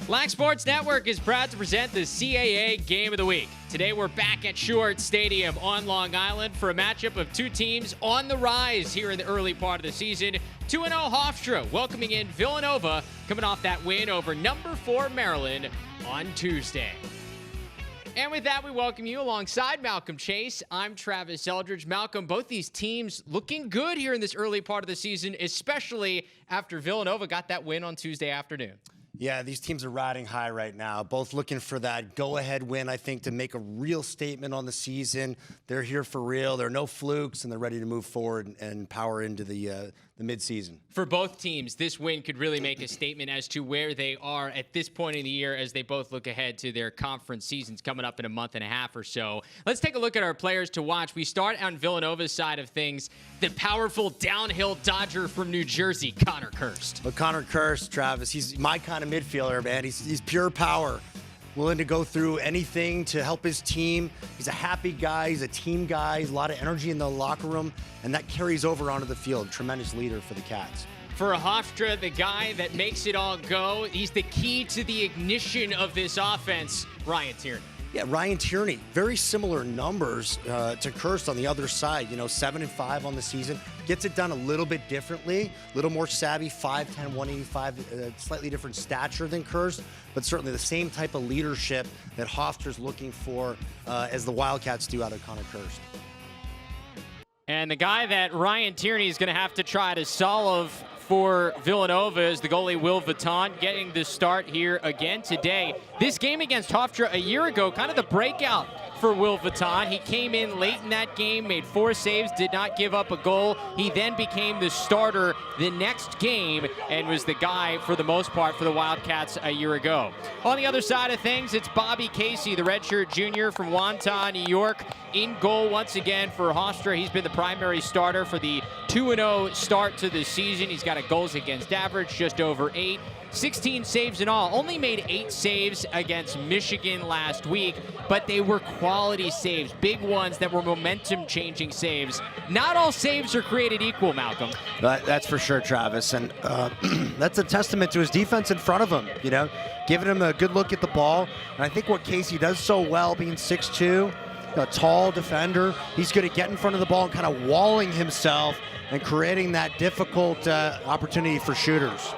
Lax Sports Network is proud to present the CAA Game of the Week. Today we're back at Short Stadium on Long Island for a matchup of two teams on the rise here in the early part of the season. 2-0 Hofstra welcoming in Villanova, coming off that win over number 4 Maryland on Tuesday. And with that, we welcome you alongside Malcolm Chase. I'm Travis Eldridge. Malcolm, both these teams looking good here in this early part of the season, especially after Villanova got that win on Tuesday afternoon. Yeah, these teams are riding high right now, both looking for that go-ahead win, I think, to make a real statement on the season. They're here for real. There are no flukes, and they're ready to move forward and power into the midseason. For both teams, this win could really make a statement as to where they are at this point in the year as they both look ahead to their conference seasons coming up in a month and a half or so. Let's take a look at our players to watch. We start on Villanova's side of things. The powerful downhill dodger from New Jersey, Connor KIRST. Well, Connor KIRST, Travis, he's my kind of midfielder, man. He's pure power, willing to go through anything to help his team. He's a happy guy. He's a team guy. He's a lot of energy in the locker room, and that carries over onto the field. Tremendous leader for the Cats. For Hofstra, the guy that makes it all go, he's the key to the ignition of this offense, Ryan Tierney. Yeah, Ryan Tierney, very similar numbers to KIRST on the other side. 7 and 5 on the season. Gets it done a little bit differently, a little more savvy, 5'10", 185, slightly different stature than KIRST, but certainly the same type of leadership that Hofstra's looking for as the Wildcats do out of Connor KIRST. And the guy that Ryan Tierney is going to have to try to solve for Villanova is the goalie Will Vuitton, getting the start here again today. This game against Hofstra a year ago, kind of the breakout for Will Vuitton. He came in late in that game, made 4 saves, did not give up a goal. He then became the starter the next game and was the guy for the most part for the Wildcats a year ago. On the other side of things, it's Bobby Casey, the redshirt junior from Wantagh, New York, in goal once again for Hofstra. He's been the primary starter for the 2-0 start to the season. He's got a goals against average just over 8. 16 saves in all. Only made 8 saves against Michigan last week, but they were quality saves, big ones that were momentum-changing saves. Not all saves are created equal, Malcolm. That's for sure, Travis, and that's a testament to his defense in front of him, giving him a good look at the ball. And I think what Casey does so well, being 6'2", a tall defender, he's good at getting in front of the ball and kind of walling himself and creating that difficult opportunity for shooters.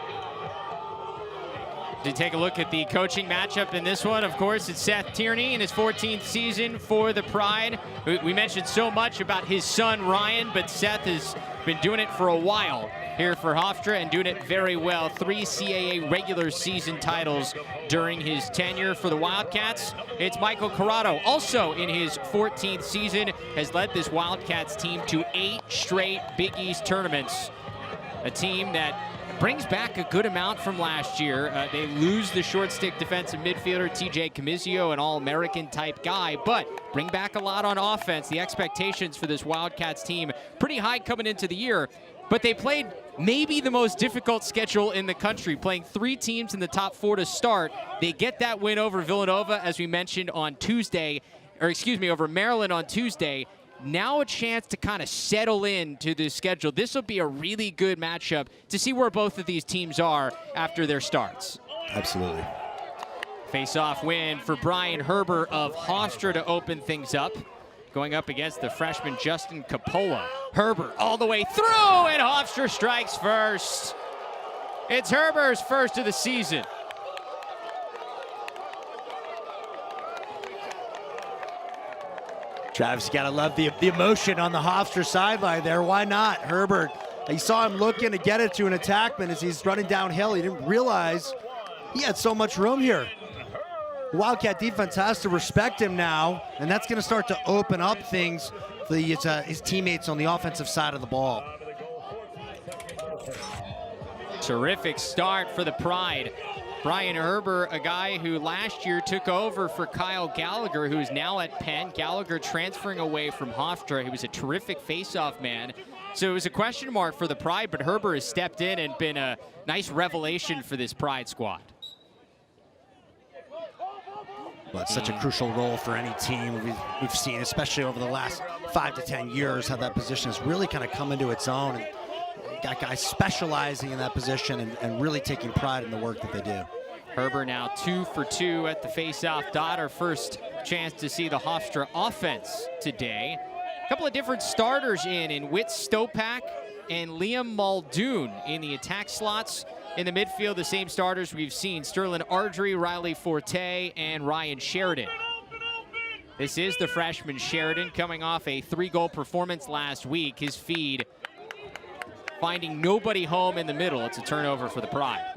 To take a look at the coaching matchup in this one, of course, it's Seth Tierney in his 14th season for the Pride. We mentioned so much about his son, Ryan, but Seth has been doing it for a while here for Hofstra and doing it very well. 3 CAA regular season titles during his tenure for the Wildcats. It's Michael Corrado, also in his 14th season, has led this Wildcats team to 8 straight Big East tournaments. A team that brings back a good amount from last year. They lose the short stick defensive midfielder TJ Camizio, an all-American type guy, but bring back a lot on offense. The expectations for this Wildcats team pretty high coming into the year, but they played maybe the most difficult schedule in the country, playing 3 teams in the top 4 to start. They get that win over Villanova, as we mentioned on Tuesday, over Maryland on Tuesday. Now a chance to kind of settle into the schedule. This will be a really good matchup to see where both of these teams are after their starts. Absolutely. Face-off win for Brian Herbert of Hofstra to open things up, going up against the freshman Justin Capola. Herbert all the way through, and Hofstra strikes first. It's Herbert's first of the season. Travis, you gotta love the emotion on the Hofstra sideline there. Why not? Herbert, you saw him looking to get it to an attackman as he's running downhill. He didn't realize he had so much room here. The Wildcat defense has to respect him now, and that's gonna start to open up things for his teammates on the offensive side of the ball. Terrific start for the Pride. Brian Herbert, a guy who last year took over for Kyle Gallagher, who is now at Penn. Gallagher transferring away from Hofstra. He was a terrific face-off man. So it was a question mark for the Pride, but Herbert has stepped in and been a nice revelation for this Pride squad. Well, it's such a crucial role for any team. We've seen, especially over the last 5 to 10 years, how that position has really kind of come into its own. And got guys specializing in that position and really taking pride in the work that they do. Herber now 2 for 2 at the face-off dot. Our first chance to see the Hofstra offense today. A couple of different starters in Whit Stopak and Liam Muldoon in the attack slots. In the midfield, the same starters we've seen: Sterling Ardrey, Riley Forte, and Ryan Sheridan. This is the freshman Sheridan coming off a 3-goal performance last week. His feed finding nobody home in the middle. It's a turnover for the Pride.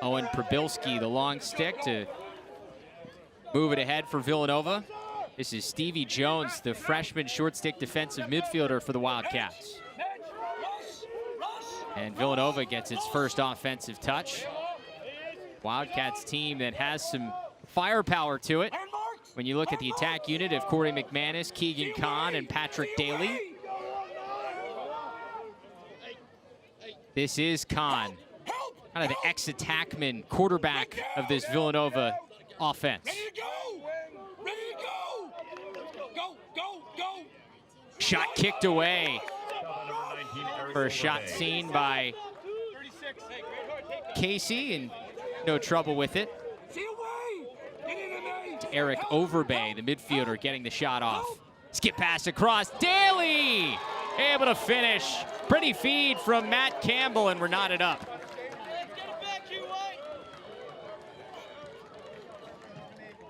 Owen Prabilski, the long stick to move it ahead for Villanova. This is Stevie Jones, the freshman short stick defensive midfielder for the Wildcats. And Villanova gets its first offensive touch. Wildcats team that has some firepower to it. When you look at the attack unit of Corey McManus, Keegan Kahn, and Patrick Daly. This is Kahn, kind of the ex-attackman quarterback of this Villanova offense. Shot kicked away for a shot seen by Casey, and no trouble with it. To Eric Overbay, the midfielder, getting the shot off. Skip pass across. Daly able to finish. Pretty feed from Matt Campbell, and we're knotted up.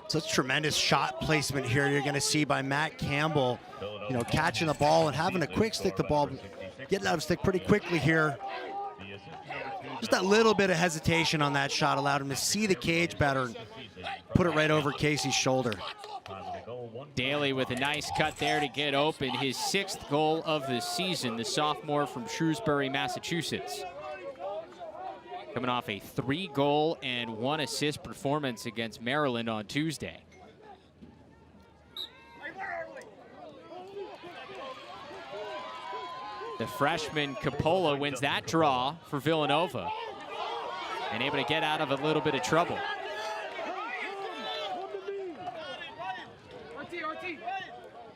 Such tremendous shot placement here you're going to see by Matt Campbell. You know, catching the ball and having a quick stick the ball, getting out of stick pretty quickly here. Just that little bit of hesitation on that shot allowed him to see the cage better and put it right over Casey's shoulder. Daly with a nice cut there to get open. His 6th goal of the season, the sophomore from Shrewsbury, Massachusetts. Coming off a 3-goal and 1-assist performance against Maryland on Tuesday. The freshman Coppola wins that draw for Villanova and able to get out of a little bit of trouble.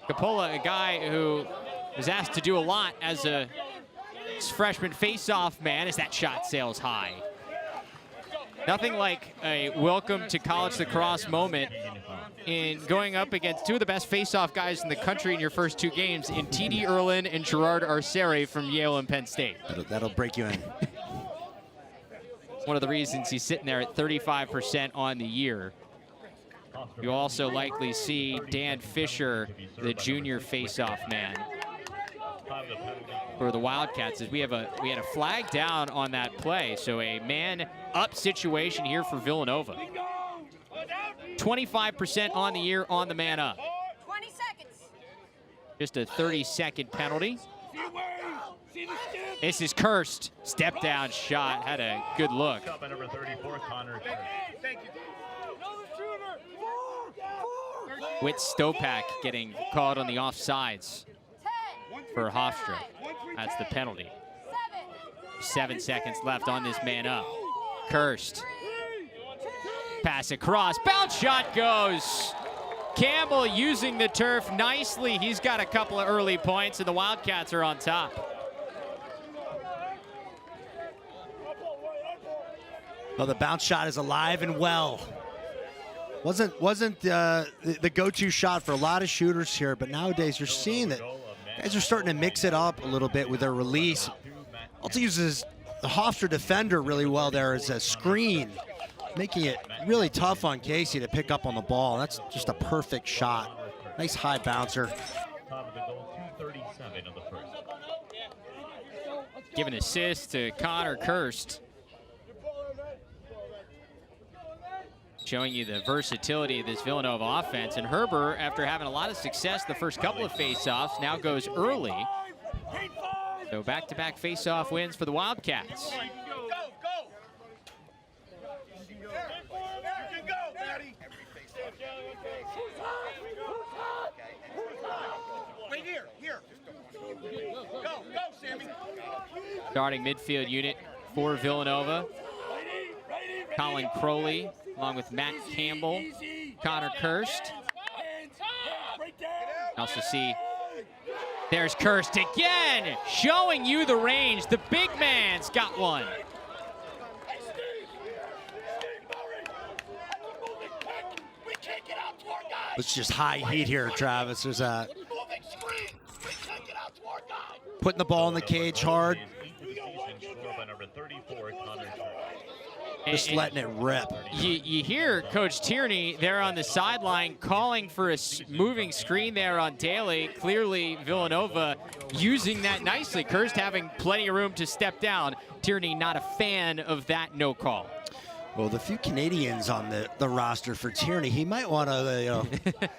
Coppola, a guy who was asked to do a lot as a freshman face-off man, as that shot sails high. Nothing like a welcome to college lacrosse moment in going up against 2 of the best face-off guys in the country in your first 2 games, in T.D. Erlin and Gerard Arceri from Yale and Penn State. That'll break you in. One of the reasons he's sitting there at 35% on the year. You also likely see Dan Fisher, the junior face-off man for the Wildcats, as we had a flag down on that play. So a man-up situation here for Villanova. 25% on the year on the man-up. 20 seconds. Just a 30-second penalty. This is KIRST. Step down shot. Had a good look. Whit Stopak getting called on the offsides for Hofstra. That's the penalty. 7 seconds left on this man up. KIRST. Pass across. Bounce shot goes. Campbell using the turf nicely. He's got a couple of early points, and the Wildcats are on top. Well, the bounce shot is alive and well. Wasn't the go-to shot for a lot of shooters here, but nowadays you're seeing that guys are starting to mix it up a little bit with their release. Also uses the Hofstra defender really well there as a screen, making it really tough on Casey to pick up on the ball. That's just a perfect shot. Nice high bouncer. Give an assist to Connor KIRST. Showing you the versatility of this Villanova offense. And Herber, after having a lot of success the first couple of face-offs, now goes early. So back-to-back face-off wins for the Wildcats. Starting midfield unit for Villanova. Colin Crowley, along with Matt Campbell, Connor KIRST. Also see There's KIRST again, showing you the range. The big man's got one. It's just high heat here, Travis. There's a putting the ball in the cage hard. Just letting it rip. You hear Coach Tierney there on the sideline calling for a moving screen there on Daly. Clearly, Villanova using that nicely. KIRST having plenty of room to step down. Tierney not a fan of that no call. Well, the few Canadians on the roster for Tierney, he might want to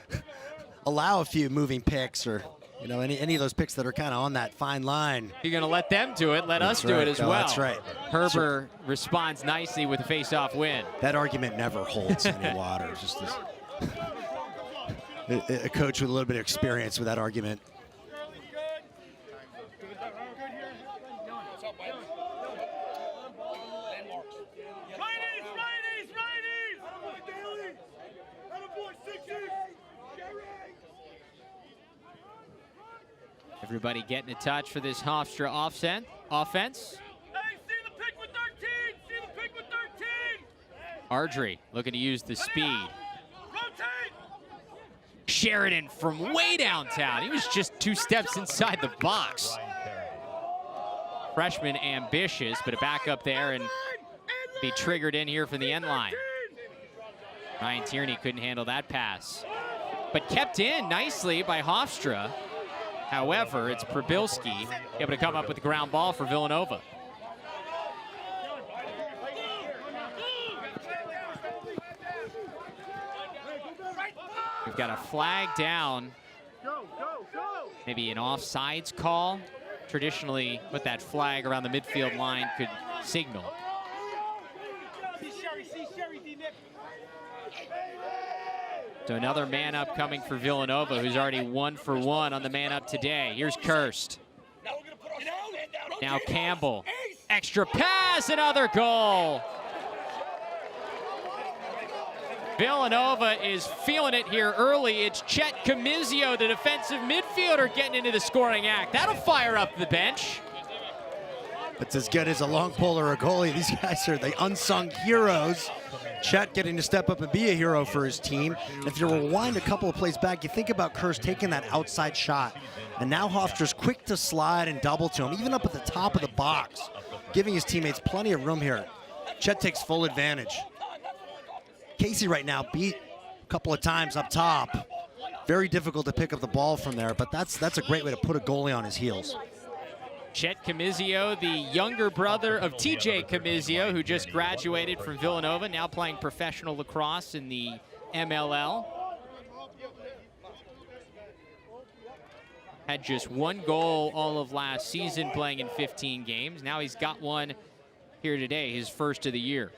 allow a few moving picks or any of those picks that are kind of on that fine line. You're going to let them do it. Let us do it as well. That's right. Herbert responds nicely with a face-off win. That argument never holds any water. It's just a coach with a little bit of experience with that argument. Everybody getting a touch for this Hofstra offense. Hey, see the pick with 13! See the pick with 13! Ardrey looking to use the speed. Rotate! Sheridan from way downtown. He was just 2 steps inside the box. Freshman ambitious, but a back up there and be triggered in here from the end line. Ryan Tierney couldn't handle that pass, but kept in nicely by Hofstra. However, it's Przybylski able to come up with the ground ball for Villanova. We've got a flag down. Maybe an offsides call. Traditionally, what that flag around the midfield line could signal. So another man up coming for Villanova, who's already 1 for 1 on the man up today. Here's KIRST. Now Campbell. Extra pass, another goal. Villanova is feeling it here early. It's Chet Camizio, the defensive midfielder, getting into the scoring act. That'll fire up the bench. It's as good as a long pole or a goalie. These guys are the unsung heroes. Chet getting to step up and be a hero for his team. If you rewind a couple of plays back, you think about KIRST taking that outside shot. And now Hofstra's quick to slide and double to him, even up at the top of the box, giving his teammates plenty of room here. Chet takes full advantage. Casey right now beat a couple of times up top. Very difficult to pick up the ball from there, but that's a great way to put a goalie on his heels. Chet Camizio, the younger brother of TJ Camizio, who just graduated from Villanova, now playing professional lacrosse in the MLL. Had just 1 goal all of last season, playing in 15 games. Now he's got one here today, his first of the year.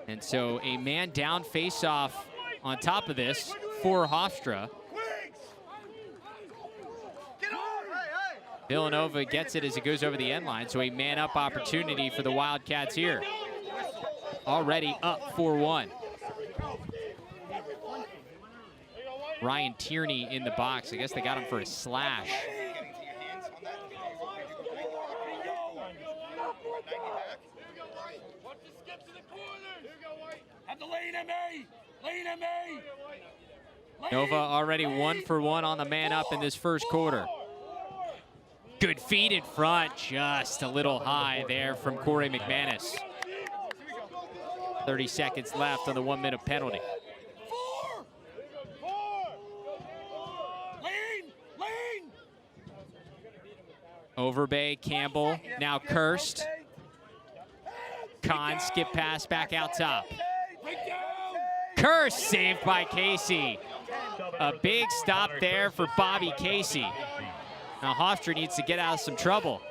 And so a man down face-off on top of this for Hofstra. Villanova gets it as it goes over the end line, so a man-up opportunity for the Wildcats here. Already up 4-1. Ryan Tierney in the box. I guess they got him for a slash. Nova already 1 for 1 on the man up in this first quarter. Good feed in front, just a little high there from Corey McManus. 30 seconds left on the 1-minute penalty. Overbay, Campbell, now KIRST. Kahn, skip pass back out top. KIRST saved by Casey. A big stop there for Bobby Casey. Now Hofstra needs to get out of some trouble.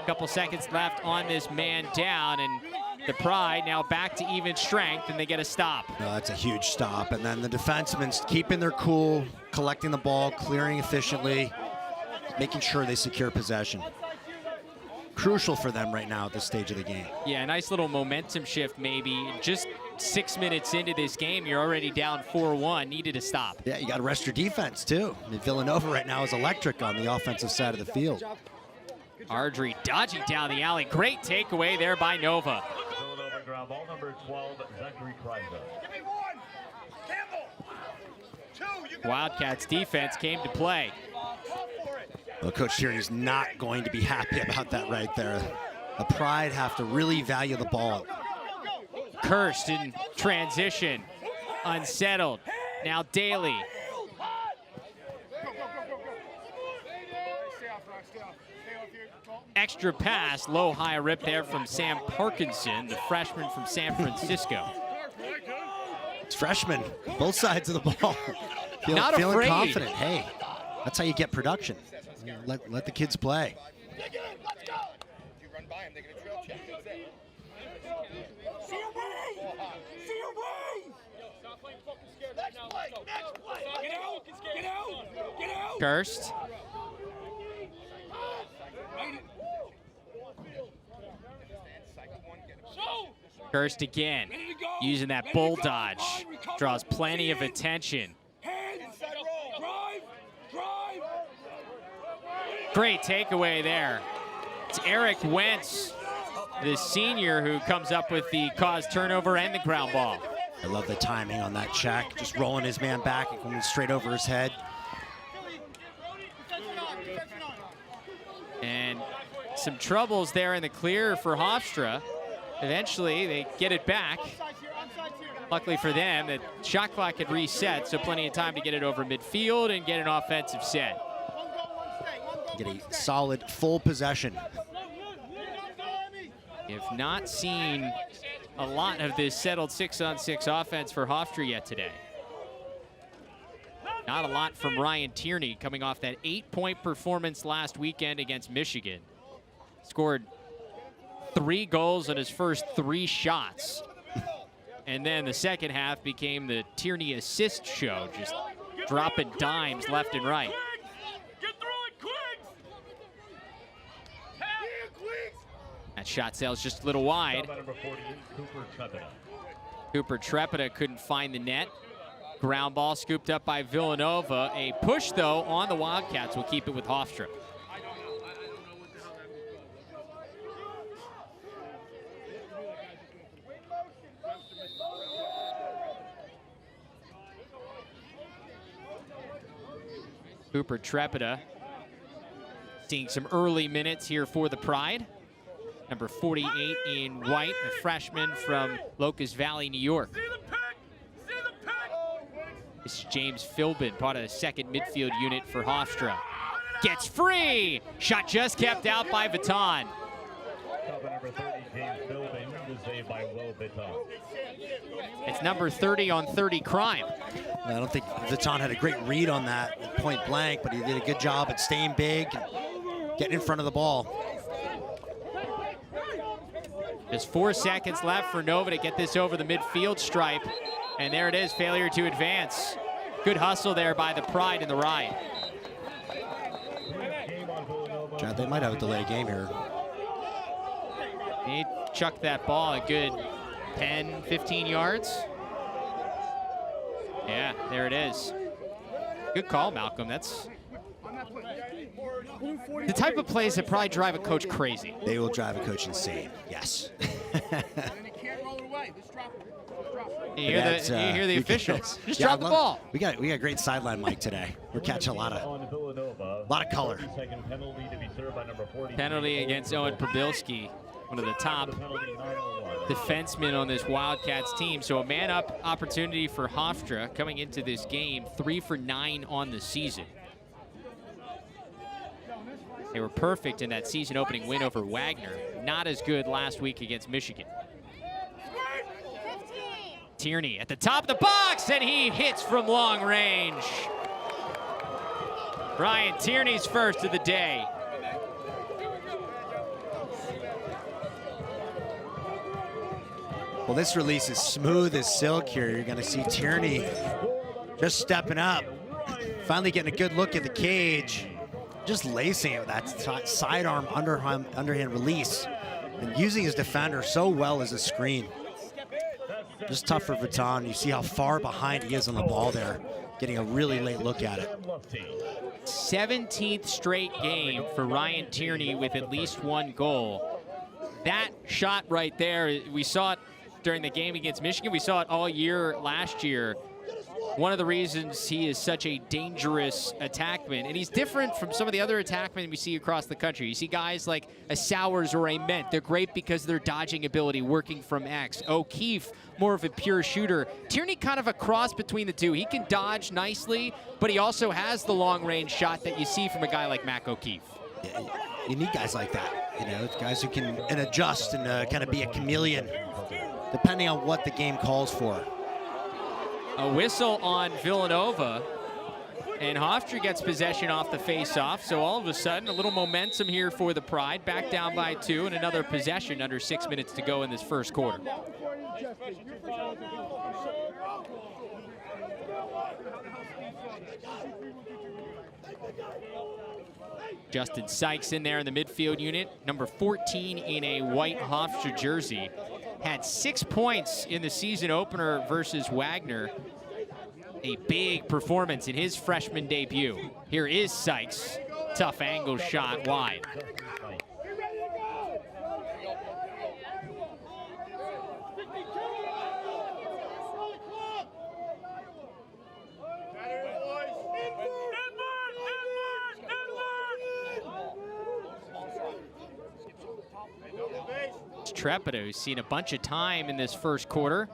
A couple seconds left on this man down, and the Pride now back to even strength, and they get a stop. No, that's a huge stop. And then the defensemen keeping their cool, collecting the ball, clearing efficiently, making sure they secure possession. Crucial for them right now at this stage of the game. Yeah, a nice little momentum shift maybe. Just 6 minutes into this game, you're already down 4-1, needed to stop. Yeah, you got to rest your defense, too. I mean, Villanova right now is electric on the offensive side of the field. Ardrey dodging down the alley. Great takeaway there by Nova. Villanova ground ball, number 12, Zachary Kreiser. Wildcats defense came to play. Well, Coach Tierney's not going to be happy about that right there. The Pride have to really value the ball. KIRST in transition, unsettled. Now Daly. Extra pass, low high rip there from Sam Parkinson, the freshman from San Francisco. It's freshmen, both sides of the ball. Not feeling afraid. confident. Hey, that's how you get production. Let the kids play. KIRST. KIRST again, using that bull dodge. Draws plenty of attention. Great takeaway there. It's Eric Wentz, the senior, who comes up with the caused turnover and the ground ball. I love the timing on that check. Just rolling his man back and coming straight over his head. And some troubles there in the clear for Hofstra. Eventually, they get it back. Luckily for them, the shot clock had reset, so plenty of time to get it over midfield and get an offensive set. Get a solid full possession. You have not seen a lot of this settled 6-on-6 offense for Hofstra yet today. Not a lot from Ryan Tierney, coming off that 8-point performance last weekend against Michigan. Scored 3 goals on his first 3 shots. And then the second half became the Tierney assist show, just dropping dimes left and right. That shot sails just a little wide. Cooper Trepida couldn't find the net. Ground ball scooped up by Villanova. A push, though, on the Wildcats will keep it with Hofstra. Cooper Trepida seeing some early minutes here for the Pride. Number 48 in white, a freshman from Locust Valley, New York. This is James PHILBIN, part of the second midfield unit for Hofstra. Gets free! Shot just kept out by Vuitton. Number 30, James PHILBIN, was saved by Will Vuitton. It's number 30 on 30 crime. I don't think Vuitton had a great read on that at point blank, but he did a good job at staying big and getting in front of the ball. Just 4 seconds left for Nova to get this over the midfield stripe. And there it is, failure to advance. Good hustle there by the Pride in the ride. Chad, they might have a delayed game here. He chucked that ball a good 10, 15 yards. Yeah, there it is. Good call, Malcolm. That's the type of plays that probably drive a coach crazy. They will drive a coach insane, yes. You hear the officials. Just drop the ball. We got great sideline mic today. We're catching a lot of color. Penalty against Owen Probilski, one of the top defensemen on this Wildcats team. So a man-up opportunity for Hofstra coming into this game, 3 for 9 on the season. They were perfect in that season-opening win over Wagner. Not as good last week against Michigan. Tierney at the top of the box, and he hits from long range. Ryan Tierney's first of the day. Well, this release is smooth as silk here. You're going to see Tierney just stepping up, finally getting a good look at the cage, just lacing it with that sidearm underhand release, and using his defender so well as a screen. Just tough for Vuitton. You see how far behind he is on the ball there, getting a really late look at it. 17th straight game for Ryan Tierney with at least one goal. That shot right there, we saw it during the game against Michigan. We saw it all year last year. One of the reasons he is such a dangerous attackman, and he's different from some of the other attackmen we see across the country. You see guys like a Sowers or a Ment. They're great because of their dodging ability, working from X. O'Keefe, more of a pure shooter. Tierney kind of a cross between the two. He can dodge nicely, but he also has the long-range shot that you see from a guy like Mac O'Keefe. Yeah, you need guys like that, you know, guys who can adjust and kind of be a chameleon, depending on what the game calls for. A whistle on Villanova, and Hofstra gets possession off the face-off, so all of a sudden, a little momentum here for the Pride, back down by 2, and another possession under 6 minutes to go in this first quarter. Justin Sykes in there in the midfield unit, number 14 in a white Hofstra jersey. Had 6 points in the season opener versus Wagner. A big performance in his freshman debut. Here is Sykes. Tough angle shot wide. Trepida, who's seen a bunch of time in this first quarter.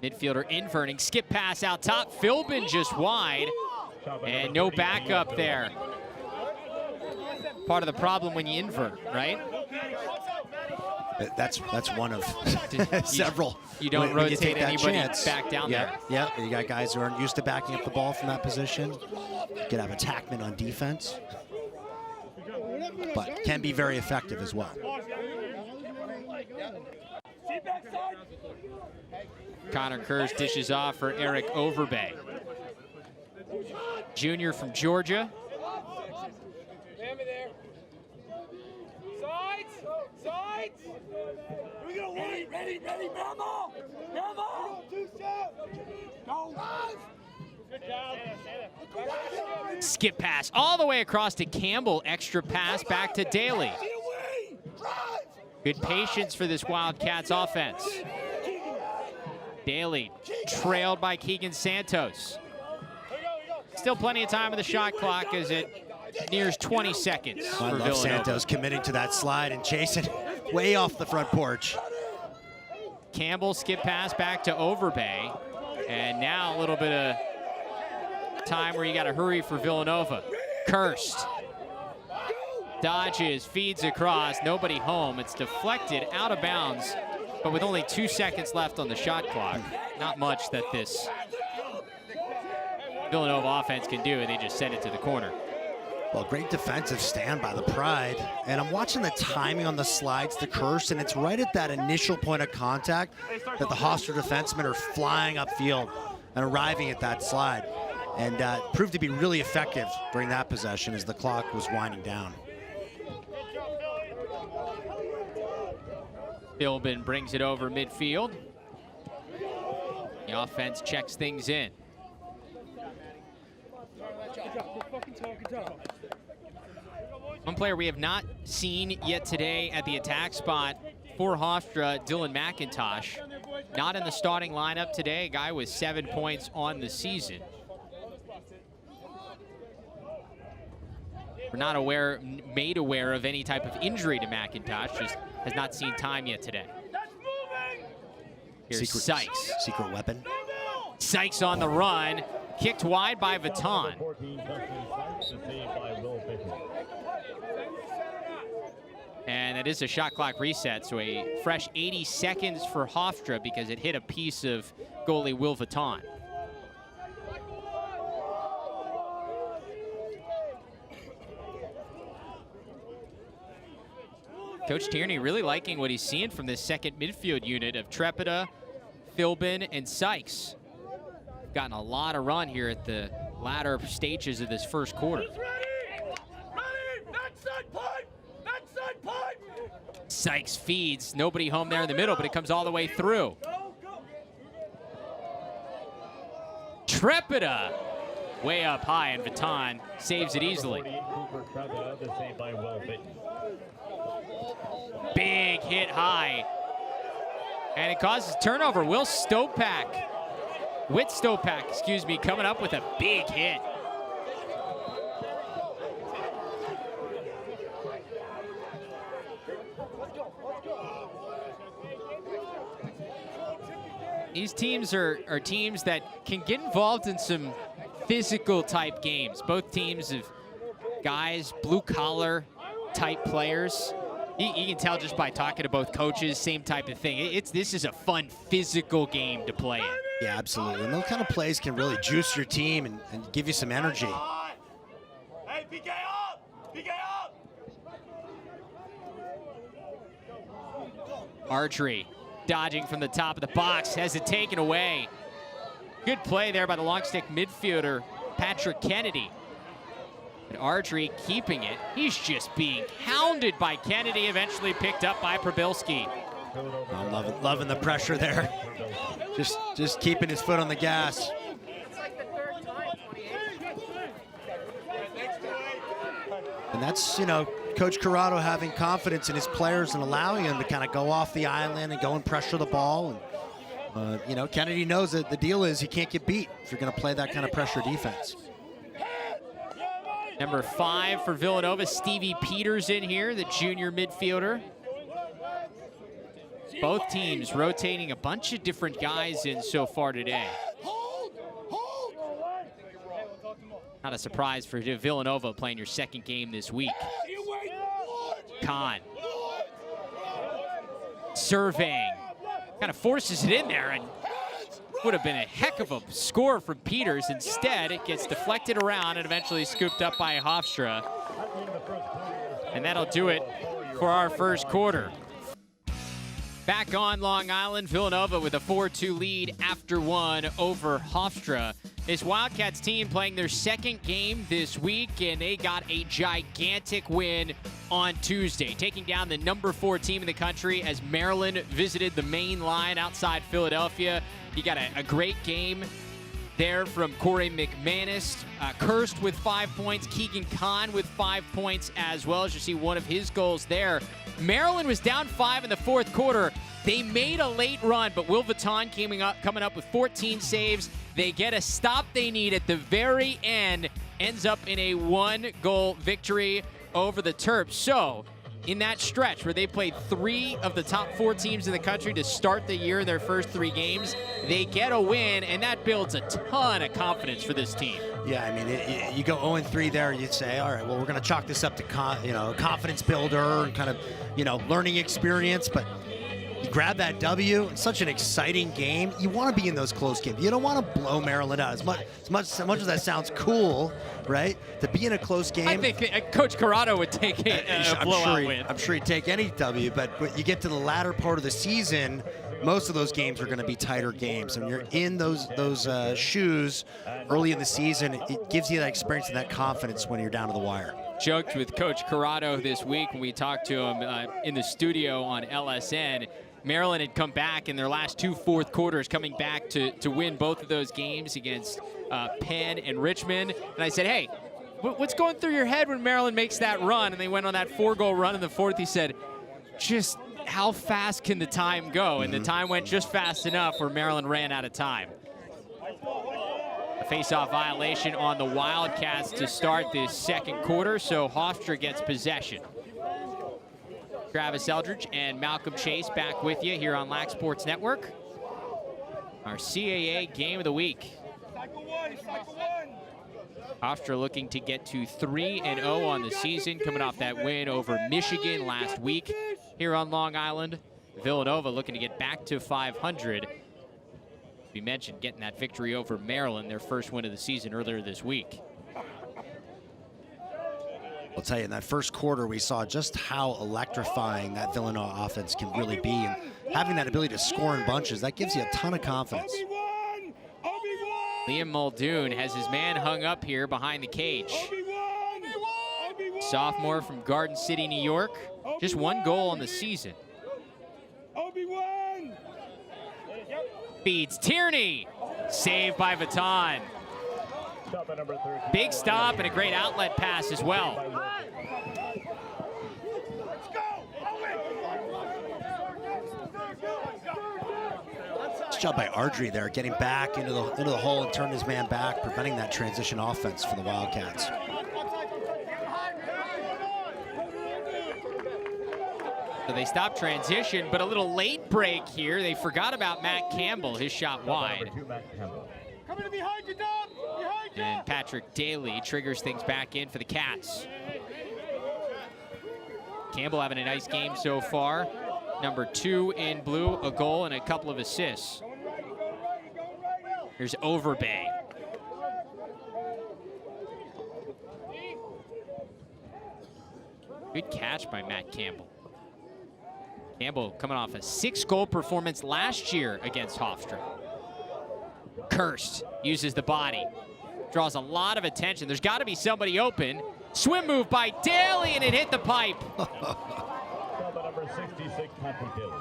Midfielder inverting, skip pass out top. PHILBIN just wide, and no backup there. Part of the problem when you invert, right? That's one of several. You don't when rotate you anybody chance. back down there. Yeah, you got guys who aren't used to backing up the ball from that position. You can have attackmen on defense, but can be very effective as well. Connor KIRST dishes off for Eric Overbay. Junior from Georgia. Sides! We go ready, Memo! Go! Good job. Skip pass all the way across to Campbell. Extra pass back to Daly. Good patience for this Wildcats offense. Daly trailed by Keegan Santos. Still plenty of time on the shot clock as it nears 20 seconds for I love Villanova. Santos committing to that slide and chasing way off the front porch. Campbell skip pass back to Overbay. And now a little bit of time where you got to hurry for Villanova. KIRST dodges, feeds across, nobody home. It's deflected out of bounds, but with only 2 seconds left on the shot clock, not much that this Villanova offense can do, and they just send it to the corner. Well, great defensive stand by the Pride. And I'm watching the timing on the slides to KIRST, and it's right at that initial point of contact that the Hofstra defensemen are flying upfield and arriving at that slide. And proved to be really effective during that possession as the clock was winding down. PHILBIN brings it over midfield. The offense checks things in. One player we have not seen yet today at the attack spot for Hofstra, Dylan McIntosh. Not in the starting lineup today, a guy with 7 points on the season. We're not made aware of any type of injury to McIntosh, just has not seen time yet today. Here's Sykes. Secret weapon. Sykes on the run, kicked wide by Vuitton. And it is a shot clock reset, so a fresh 80 seconds for Hofstra because it hit a piece of goalie Will Vuitton. Coach Tierney really liking what he's seeing from this second midfield unit of Trepida, PHILBIN, and Sykes. Gotten a lot of run here at the latter stages of this first quarter. Sykes feeds, nobody home there in the middle, but it comes all the way through. Trepida way up high, and Vuitton saves it easily. Big hit high. And it causes turnover. Whit Stopak, excuse me, coming up with a big hit. These teams are teams that can get involved in some physical type games. Both teams have guys, blue collar type players. You can tell just by talking to both coaches, same type of thing. This is a fun physical game to play in. Yeah, absolutely. And those kind of plays can really juice your team and give you some energy. Hey, PK up! PK up! Archery dodging from the top of the box, has it taken away. Good play there by the long stick midfielder, Patrick Kennedy. And Archery keeping it. He's just being hounded by Kennedy, eventually picked up by Przybylski. I'm loving the pressure there. Just keeping his foot on the gas. And that's, you know, Coach Corrado having confidence in his players and allowing them to kind of go off the island and go and pressure the ball. And, you know, Kennedy knows that the deal is he can't get beat if you're going to play that kind of pressure defense. Number 5 for Villanova, Stevie Peters in here, the junior midfielder. Both teams rotating a bunch of different guys in so far today. Not a surprise for Villanova playing your second game this week. Kahn. Surveying. Kind of forces it in there, and would have been a heck of a score from Peters. Instead, it gets deflected around and eventually scooped up by Hofstra. And that'll do it for our first quarter. Back on Long Island, Villanova with a 4-2 lead after one over Hofstra. This Wildcats team playing their second game this week, and they got a gigantic win on Tuesday, taking down the number 4 team in the country as Maryland visited the main line outside Philadelphia. You got a great game there from Corey McManus. KIRST with 5 points, Keegan Kahn with 5 points as well, as you see one of his goals there. Maryland was down 5 in the fourth quarter. They made a late run, but Will Vuitton coming up with 14 saves. They get a stop they need at the very end. Ends up in a 1-goal victory over the Terps. So, in that stretch where they played 3 of the top 4 teams in the country to start the year in their first 3 games, they get a win, and that builds a ton of confidence for this team. Yeah, I mean, you go 0-3 there, you'd say, all right, well, we're going to chalk this up to confidence builder and kind of, learning experience, but you grab that W. It's such an exciting game. You want to be in those close games. You don't want to blow Maryland out. As much as that sounds cool, right? To be in a close game. I think Coach Corrado would take a blowout win. I'm sure he'd take any W, but you get to the latter part of the season, most of those games are going to be tighter games. And you're in those shoes early in the season. It gives you that experience and that confidence when you're down to the wire. Joked with Coach Corrado this week when we talked to him in the studio on LSN. Maryland had come back in their last 2 fourth quarters, coming back to win both of those games against Penn and Richmond. And I said, hey, what's going through your head when Maryland makes that run? And they went on that 4-goal run in the fourth. He said, just how fast can the time go? And the time went just fast enough where Maryland ran out of time. A face-off violation on the Wildcats to start this second quarter, so Hofstra gets possession. Travis Eldridge and Malcolm Chase back with you here on Lax Sports Network. Our CAA game of the week. Hofstra looking to get to 3-0 on the season, coming off that win over Michigan last week here on Long Island. Villanova looking to get back to 500. We mentioned getting that victory over Maryland, their first win of the season earlier this week. I'll tell you, in that first quarter, we saw just how electrifying that Villanova offense can really be. And having that ability to score in bunches, that gives you a ton of confidence. Liam Muldoon has his man hung up here behind the cage. Sophomore from Garden City, New York. Just 1 goal on the season. Feeds Tierney. Save by Vuitton. Stop at number 13. Big stop and a great outlet pass as well. Nice job by Ardrey there, getting back into the hole and turning his man back, preventing that transition offense for the Wildcats. So they stopped transition, but a little late break here. They forgot about Matt Campbell, his shot wide. Coming behind you, Dom! Behind you! And Patrick Daly triggers things back in for the Cats. Campbell having a nice game so far. Number 2 in blue, a goal and a couple of assists. Here's Overbay. Good catch by Matt Campbell. Campbell coming off a 6-goal performance last year against Hofstra. KIRST uses the body. Draws a lot of attention. There's got to be somebody open. Swim move by Daly, and it hit the pipe. Number 66, Patrick Daly.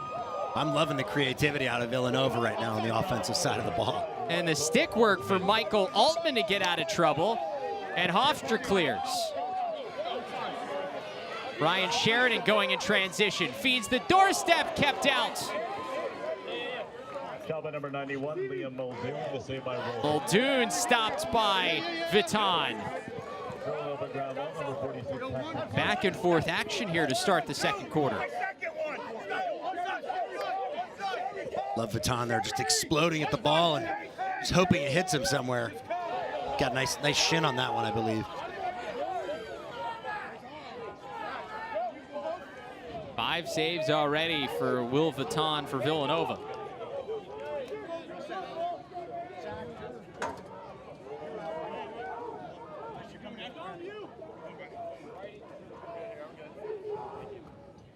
I'm loving the creativity out of Villanova right now on the offensive side of the ball. And the stick work for Michael Altman to get out of trouble. And Hofstra clears. Ryan Sheridan going in transition. Feeds the doorstep, kept out. Stop number 91, Liam Muldoon, to save by Roll. Muldoon stopped by Vuitton. Back and forth action here to start the second quarter. Love Vuitton there, just exploding at the ball and just hoping it hits him somewhere. Got a nice shin on that one, I believe. 5 saves already for Will Vuitton for Villanova.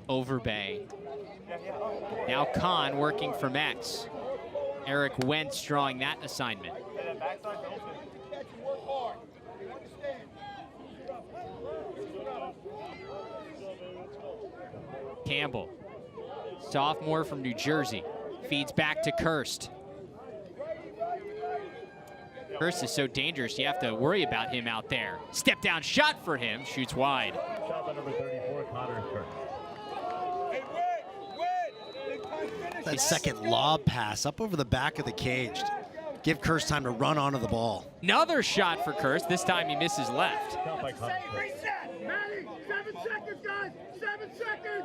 Overbay. Now Kahn working from X. Eric Wentz drawing that assignment. Campbell, sophomore from New Jersey, feeds back to KIRST. KIRST is so dangerous, you have to worry about him out there. Step down shot for him, shoots wide. Shot by number 34, Connor KIRST. That second lob pass up over the back of the cage. Give KIRST time to run onto the ball. Another shot for KIRST, this time he misses left. Shot by Connor KIRST. Reset! Matty, 7 seconds, guys! 7 seconds!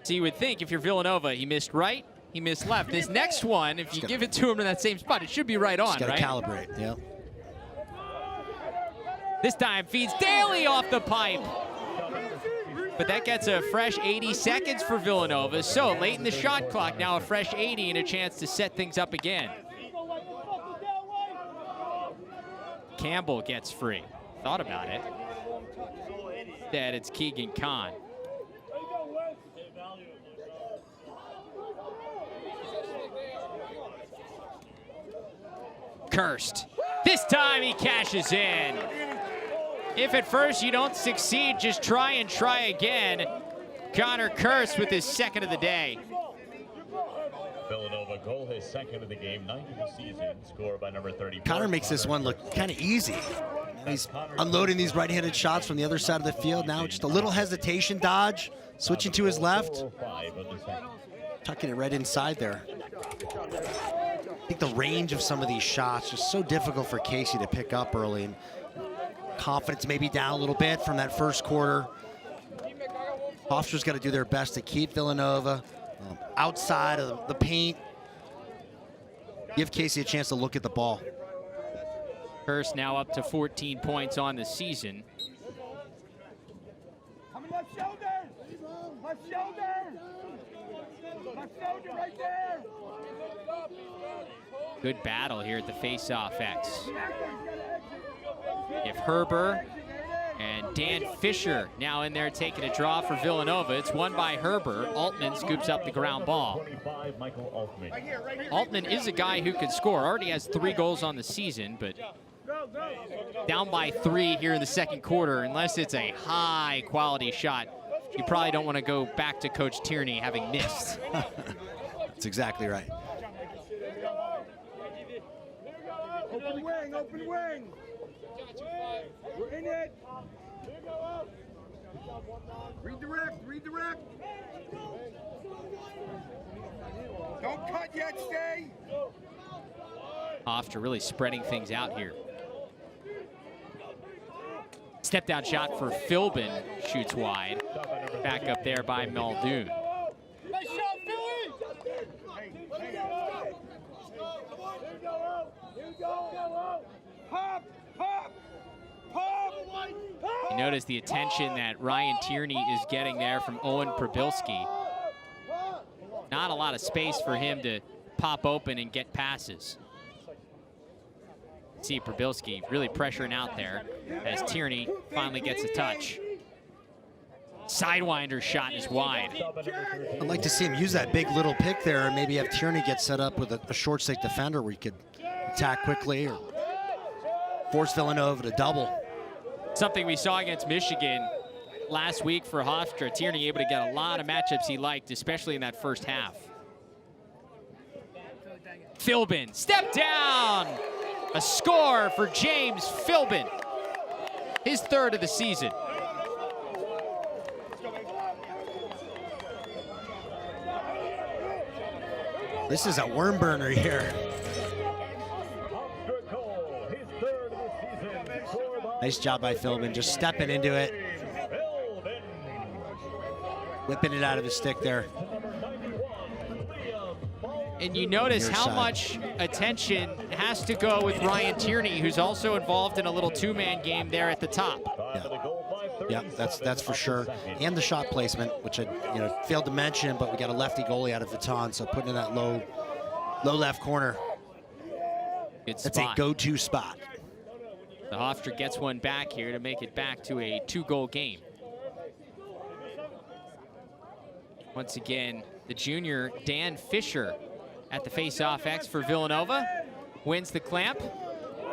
So you would think if you're Villanova, he missed right, he missed left. This next one, if you give it to him in that same spot, it should be right on, Just right? gotta calibrate, yeah. This time feeds Daly off the pipe. But that gets a fresh 80 seconds for Villanova. So late in the shot clock, now a fresh 80 and a chance to set things up again. Campbell gets free. Thought about it. Instead, it's Keegan Kahn. KIRST. This time he cashes in. If at first you don't succeed, just try and try again. Connor KIRST with his second of the day. Villanova goal, his second of the game, 9th of the season, scored by number 34. Connor makes this one look kind of easy. He's unloading these right-handed shots from the other side of the field. Now just a little hesitation dodge, switching to his left. Tucking it right inside there. I think the range of some of these shots is so difficult for Casey to pick up early. And confidence maybe down a little bit from that first quarter. Hofstra's got to do their best to keep Villanova outside of the paint. Give Casey a chance to look at the ball. KIRST now up to 14 points on the season. Coming left shoulder! Left shoulder! Left shoulder right there! Good battle here at the face-off X. If Herber and Dan Fisher now in there taking a draw for Villanova. It's won by Herber. Altman scoops up the ground ball. Altman is a guy who can score. Already has 3 goals on the season, but down by 3 here in the second quarter. Unless it's a high quality shot, you probably don't want to go back to Coach Tierney having missed. That's exactly right. Open wing, open wing. We're in it. Redirect, redirect. Don't cut yet, stay. Hofstra really spreading things out here. Step down shot for PHILBIN, shoots wide. Back up there by Muldoon. Nice shot, Philly. Pop, pop, pop. You notice the attention that Ryan Tierney is getting there from Owen Przybylski. Not a lot of space for him to pop open and get passes. See Przybylski really pressuring out there as Tierney finally gets a touch. Sidewinder shot is wide. I'd like to see him use that big little pick there, and maybe have Tierney get set up with a short stick defender where he could attack quickly or force Villanova to double. Something we saw against Michigan last week for Hofstra. Tierney able to get a lot of matchups he liked, especially in that first half. PHILBIN, step down! A score for James PHILBIN. His third of the season. This is a worm burner here. Nice job by PHILBIN, just stepping into it. Whipping it out of his stick there. And you notice how much attention has to go with Ryan Tierney, who's also involved in a little two-man game there at the top. Yeah, that's for sure. And the shot placement, which I failed to mention, but we got a lefty goalie out of Vuitton, so putting in that low left corner. Good spot. That's a go-to spot. The Hofstra gets one back here to make it back to a two-goal game. Once again, the junior Dan Fisher at the face-off X for Villanova. Wins the clamp,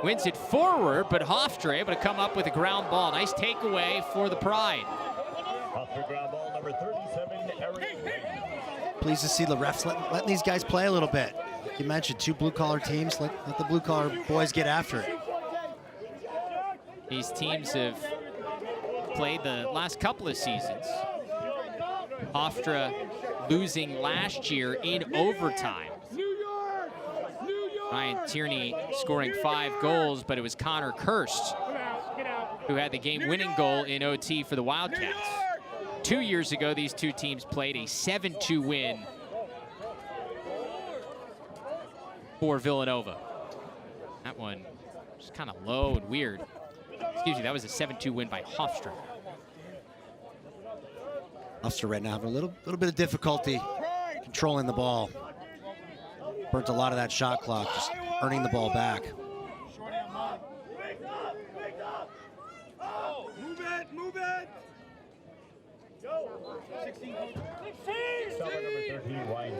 wins it forward, but Hofstra able to come up with a ground ball. Nice takeaway for the Pride. Hofstra ground ball number 37, Eric. Pleased to see the refs letting these guys play a little bit. Like you mentioned, two blue-collar teams. Let the blue-collar boys get after it. These teams have played the last couple of seasons. Hofstra losing last year in overtime. Ryan Tierney scoring 5 goals, but it was Connor KIRST who had the game-winning goal in OT for the Wildcats. 2 years ago, these two teams played a 7-2 win for Villanova. That one was kind of low and weird. Excuse me, that was a 7-2 win by Hofstra. Hofstra right now having a little bit of difficulty controlling the ball. Burnt a lot of that shot clock, just earning the ball back. Move it, move it. Go. 16. 13, Ryan.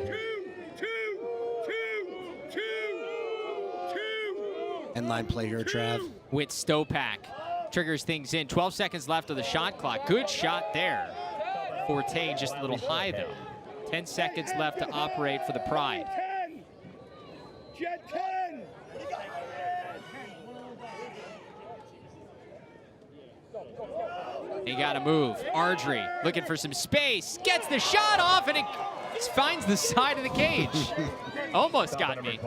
End line play here, Trav. With Stopak. Triggers things in. 12 seconds left of the shot clock. Good shot there. Forte just a little high, though. 10 seconds left to operate for the Pride. Jet 10. They got to move. Ardrey looking for some space. Gets the shot off, and it finds the side of the cage. Almost got me.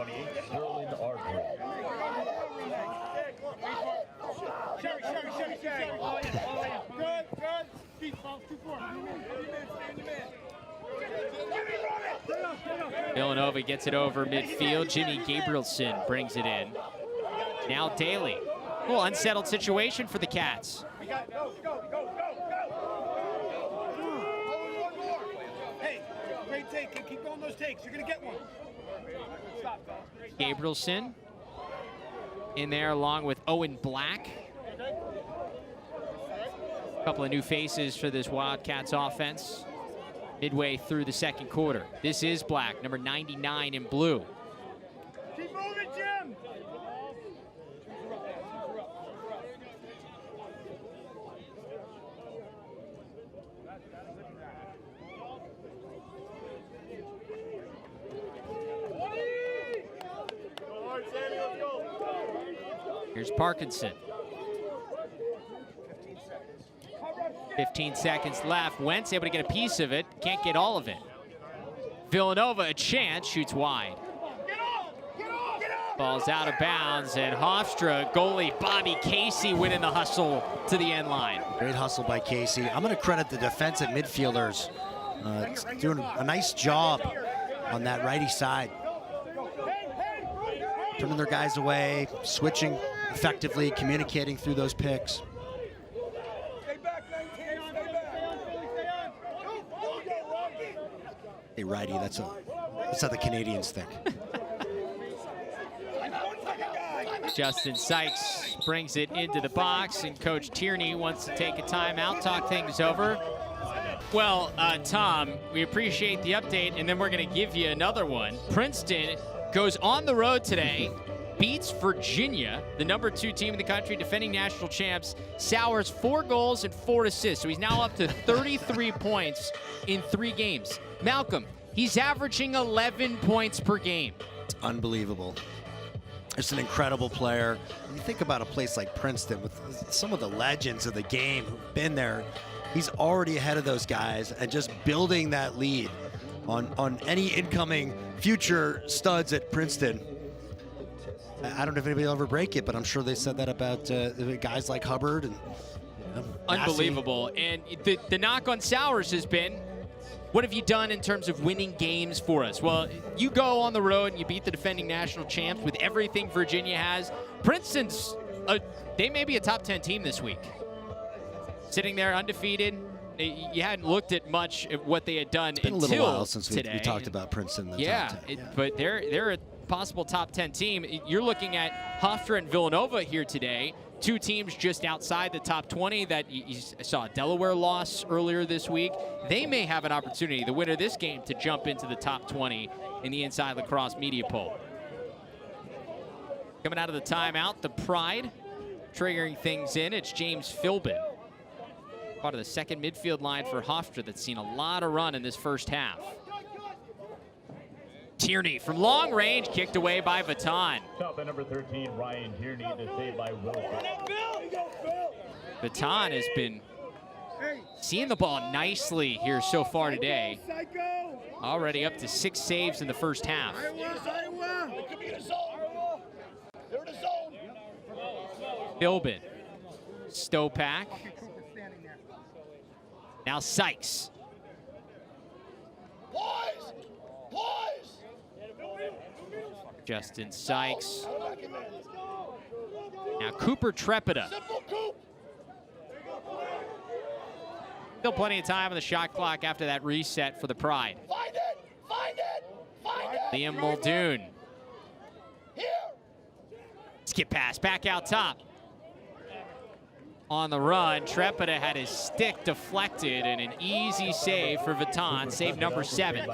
Villanova gets it over midfield. Jimmy Gabrielson brings it in. Now Daly. A little unsettled situation for the Cats. Hey, great take. Keep going those takes. You're going to get one. Gabrielson in there along with Owen Black. A couple of new faces for this Wildcats offense midway through the second quarter. This is Black, number 99 in blue. Keep moving, Jim. Here's Parkinson. 15 seconds left. Wentz able to get a piece of it. Can't get all of it. Villanova a chance. Shoots wide. Ball's out of bounds, and Hofstra goalie Bobby Casey winning the hustle to the end line. Great hustle by Casey. I'm going to credit the defensive midfielders. Doing a nice job on that righty side. Turning their guys away, switching effectively, communicating through those picks. Hey, righty, that's how the Canadians think. Justin Sykes brings it into the box, and Coach Tierney wants to take a timeout, talk things over. Well, Tom, we appreciate the update, and then we're going to give you another one. Princeton goes on the road today, beats Virginia, the #2 team in the country, defending national champs. Sowers 4 goals and 4 assists, so he's now up to 33 points in 3 games. Malcolm, he's averaging 11 points per game. It's unbelievable. Just an incredible player. When you think about a place like Princeton with some of the legends of the game who've been there, he's already ahead of those guys and just building that lead on any incoming future studs at Princeton. I don't know if anybody will ever break it, but I'm sure they said that about guys like Hubbard and unbelievable. And the knock on Sowers has been, what have you done in terms of winning games for us? Well, you go on the road and you beat the defending national champs with everything Virginia has. Princeton's, they may be a top 10 team this week. Sitting there undefeated. You hadn't looked at much of what they had done until today. It's been a little while since we talked about Princeton. But they're a possible top 10 team. You're looking at Hofstra and Villanova here today. 2 teams just outside the top 20 that you saw a Delaware loss earlier this week. They may have an opportunity, the winner of this game, to jump into the top 20 in the Inside Lacrosse media poll. Coming out of the timeout, the Pride triggering things in. It's James PHILBIN, part of the second midfield line for Hofstra that's seen a lot of run in this first half. Tierney from long range, kicked away by Vuitton. Top at number 13, Ryan Tierney, the save by Wilson. Vuitton has been seeing the ball nicely here so far today. Already up to 6 saves in the first half. Philbin, Stopak. Now Sykes. Justin Sykes. Now Cooper Trepida. Still plenty of time on the shot clock after that reset for the Pride. Liam Muldoon. Skip pass back out top. On the run, Trepida had his stick deflected, and an easy save for Vuitton, save number 7.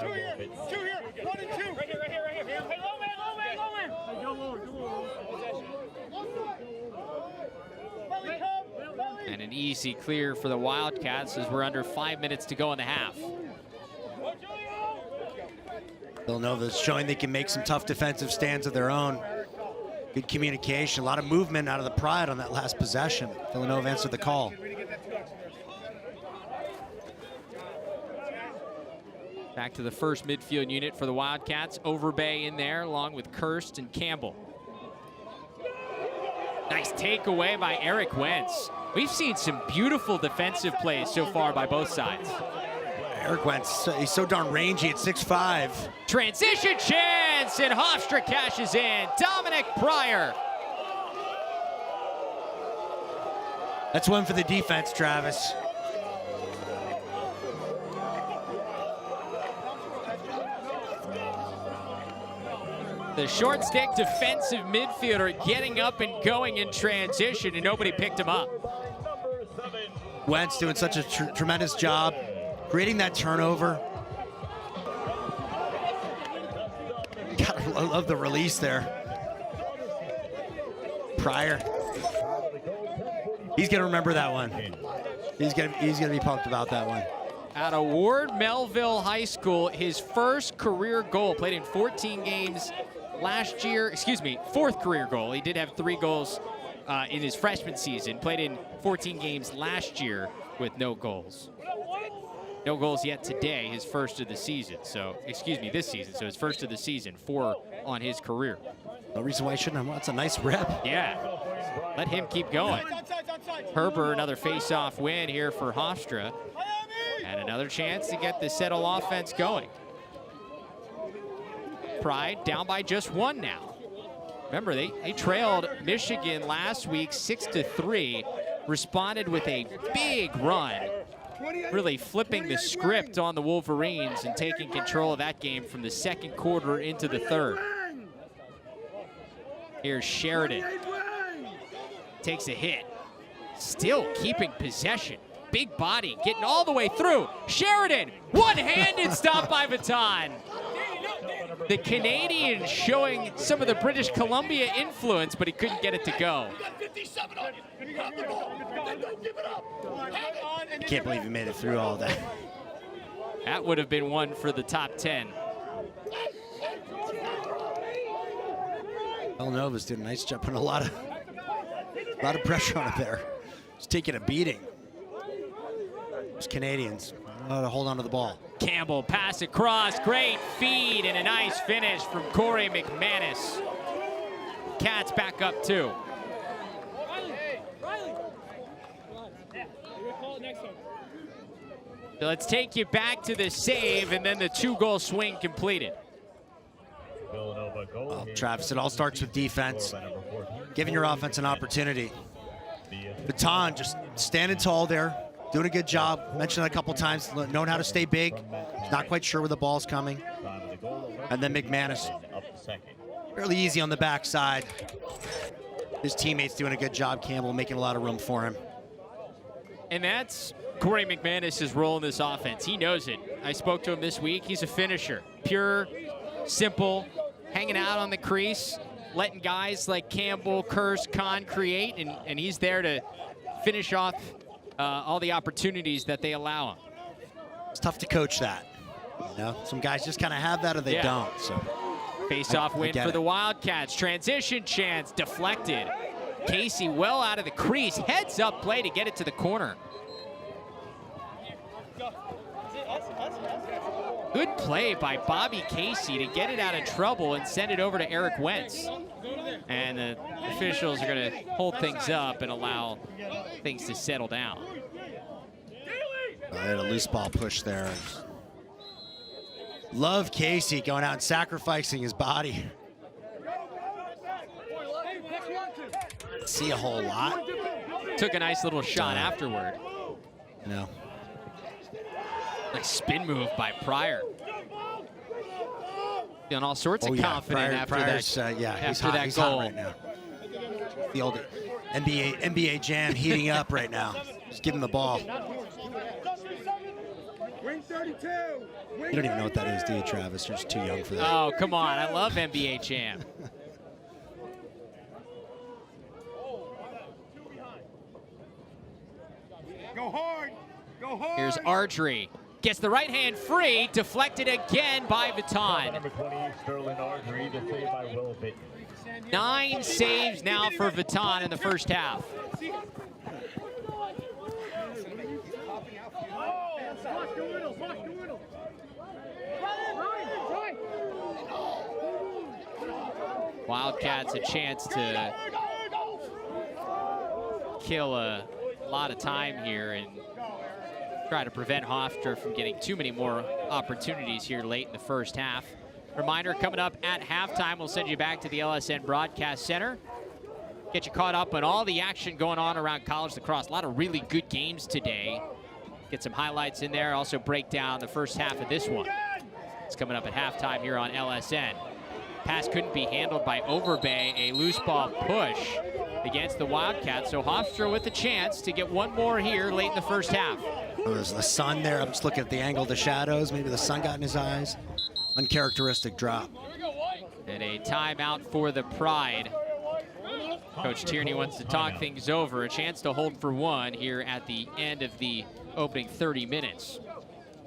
And an easy clear for the Wildcats as we're under 5 minutes to go in the half. Villanova's showing they can make some tough defensive stands of their own. Good communication, a lot of movement out of the Pride on that last possession. Villanova answered the call. Back to the first midfield unit for the Wildcats. Overbay in there along with KIRST and Campbell. Nice takeaway by Eric Wentz. We've seen some beautiful defensive plays so far by both sides. Eric Wentz, he's so darn rangy at 6'5". Transition chance, and Hofstra cashes in. DOMINIC PRYOR. That's one for the defense, Travis. The short stick defensive midfielder getting up and going in transition, and nobody picked him up. Wentz doing such a tremendous job creating that turnover. God, I love the release there. Pryor. He's gonna remember that one. He's gonna be pumped about that one. Out of Ward Melville High School, his first career goal, played in 14 games last year, 4th career goal. He did have 3 goals in his freshman season. Played in 14 games last year with no goals. No goals yet today, his first of the season. So, excuse me, this season. So his first of the season, 4 on his career. No reason why he shouldn't have. That's a nice rep. Yeah, let him keep going. Herbert, another face-off win here for Hofstra. And another chance to get the settle offense going. Pride down by just 1 now. Remember, they trailed Michigan last week 6-3, responded with a big run, really flipping the script on the Wolverines and taking control of that game from the second quarter into the third. Here's Sheridan. Takes a hit. Still keeping possession. Big body getting all the way through. Sheridan, one-handed stop by Vuitton. The Canadian showing some of the British Columbia influence, but he couldn't get it to go. Can't believe he made it through all that. That would have been one for the top 10. Villanova's doing a nice job, putting a lot of pressure on it there. He's taking a beating. Those Canadians to hold on to the ball. Campbell pass across, great feed and a nice finish from Corey McManus. Cats back up 2. So let's take you back to the save and then the 2-goal swing completed. Well, Travis, it all starts with defense, giving your offense an opportunity. Vuitton just standing tall there, doing a good job. Mentioned it a couple times, knowing how to stay big. Not quite sure where the ball's coming. And then McManus, fairly easy on the backside. His teammates doing a good job, Campbell making a lot of room for him. And that's Corey McManus' role in this offense. He knows it. I spoke to him this week. He's a finisher. Pure, simple, hanging out on the crease, letting guys like Campbell, KIRST, Kahn create, and he's there to finish off all the opportunities that they allow him. It's tough to coach that. You know, some guys just kind of have that or they don't. So face-off win for the Wildcats. Transition chance deflected. Casey well out of the crease. Heads up play to get it to the corner. Good play by Bobby Casey to get it out of trouble and send it over to Eric Wentz. And the officials are going to hold things up and allow things to settle down. They had a loose ball push there. Love Casey going out and sacrificing his body. See a whole lot. Took a nice little shot afterward. No. Nice spin move by Pryor. Feeling all sorts of confident after Pryor's, that. he's after hot, that he's goal. hot right now. The old NBA jam heating up right now. Just give him the ball. You don't even know what that is, do you, Travis? You're just too young for that. Oh, come on. I love NBA jam. Go hard. Go hard. Here's Ardrey. Gets the right hand free. Deflected again by Vuitton. Number 20, Sterling Ardrey, the save by Will Bitten. 9 saves now for Vuitton in the first half. Wildcats a chance to kill a lot of time here and try to prevent Hofstra from getting too many more opportunities here late in the first half. Reminder, coming up at halftime, we'll send you back to the LSN Broadcast Center. Get you caught up on all the action going on around college lacrosse. A lot of really good games today. Get some highlights in there. Also break down the first half of this one. It's coming up at halftime here on LSN. Pass couldn't be handled by Overbay. A loose ball push against the Wildcats. So Hofstra with a chance to get one more here late in the first half. Oh, there's the sun there. I'm just looking at the angle of the shadows. Maybe the sun got in his eyes. Uncharacteristic drop. And a timeout for the Pride. Coach Tierney wants to talk things over. A chance to hold for one here at the end of the opening 30 minutes.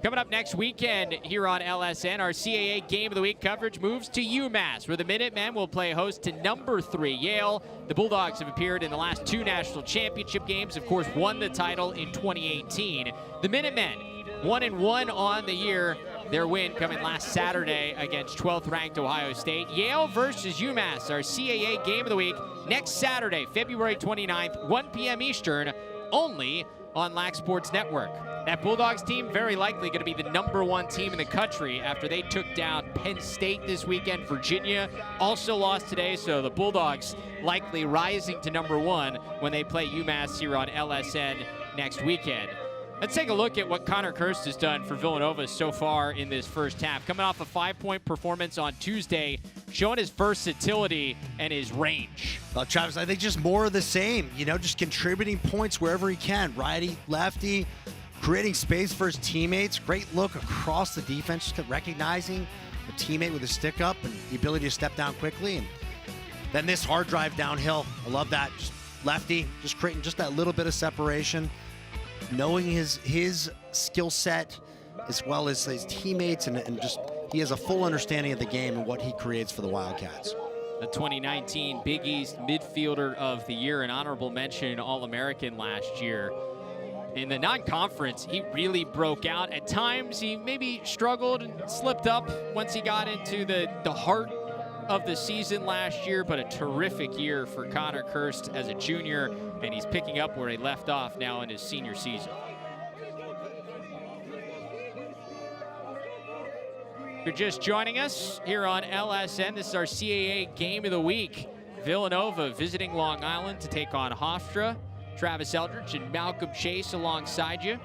Coming up next weekend here on LSN, our CAA Game of the Week coverage moves to UMass, where the Minutemen will play host to number 3 Yale. The Bulldogs have appeared in the last 2 national championship games, of course won the title in 2018. The Minutemen 1-1 on the year. Their win coming last Saturday against 12th ranked Ohio State. Yale versus UMass, our CAA Game of the Week, next Saturday, February 29th, 1 p.m. Eastern, only on Lax Sports Network. That Bulldogs team very likely going to be the #1 team in the country after they took down Penn State this weekend. Virginia also lost today, so the Bulldogs likely rising to #1 when they play UMass here on LSN next weekend. Let's take a look at what Connor KIRST has done for Villanova so far in this first half. Coming off a 5-point performance on Tuesday, showing his versatility and his range. Well, Travis, I think just more of the same, just contributing points wherever he can. Righty, lefty, creating space for his teammates. Great look across the defense, just recognizing the teammate with a stick up and the ability to step down quickly. And then this hard drive downhill. I love that. Just lefty, just creating just that little bit of separation. Knowing his skill set as well as his teammates, and just he has a full understanding of the game and what he creates for the Wildcats. The 2019 Big East Midfielder of the Year, an honorable mention All-American last year. In the non-conference, he really broke out. At times, he maybe struggled and slipped up once he got into the heart of the season last year, but a terrific year for Connor KIRST as a junior, and he's picking up where he left off now in his senior season. If you're just joining us here on LSN, this is our CAA Game of the Week. Villanova visiting Long Island to take on Hofstra. Travis Eldridge and Malcolm Chase alongside you.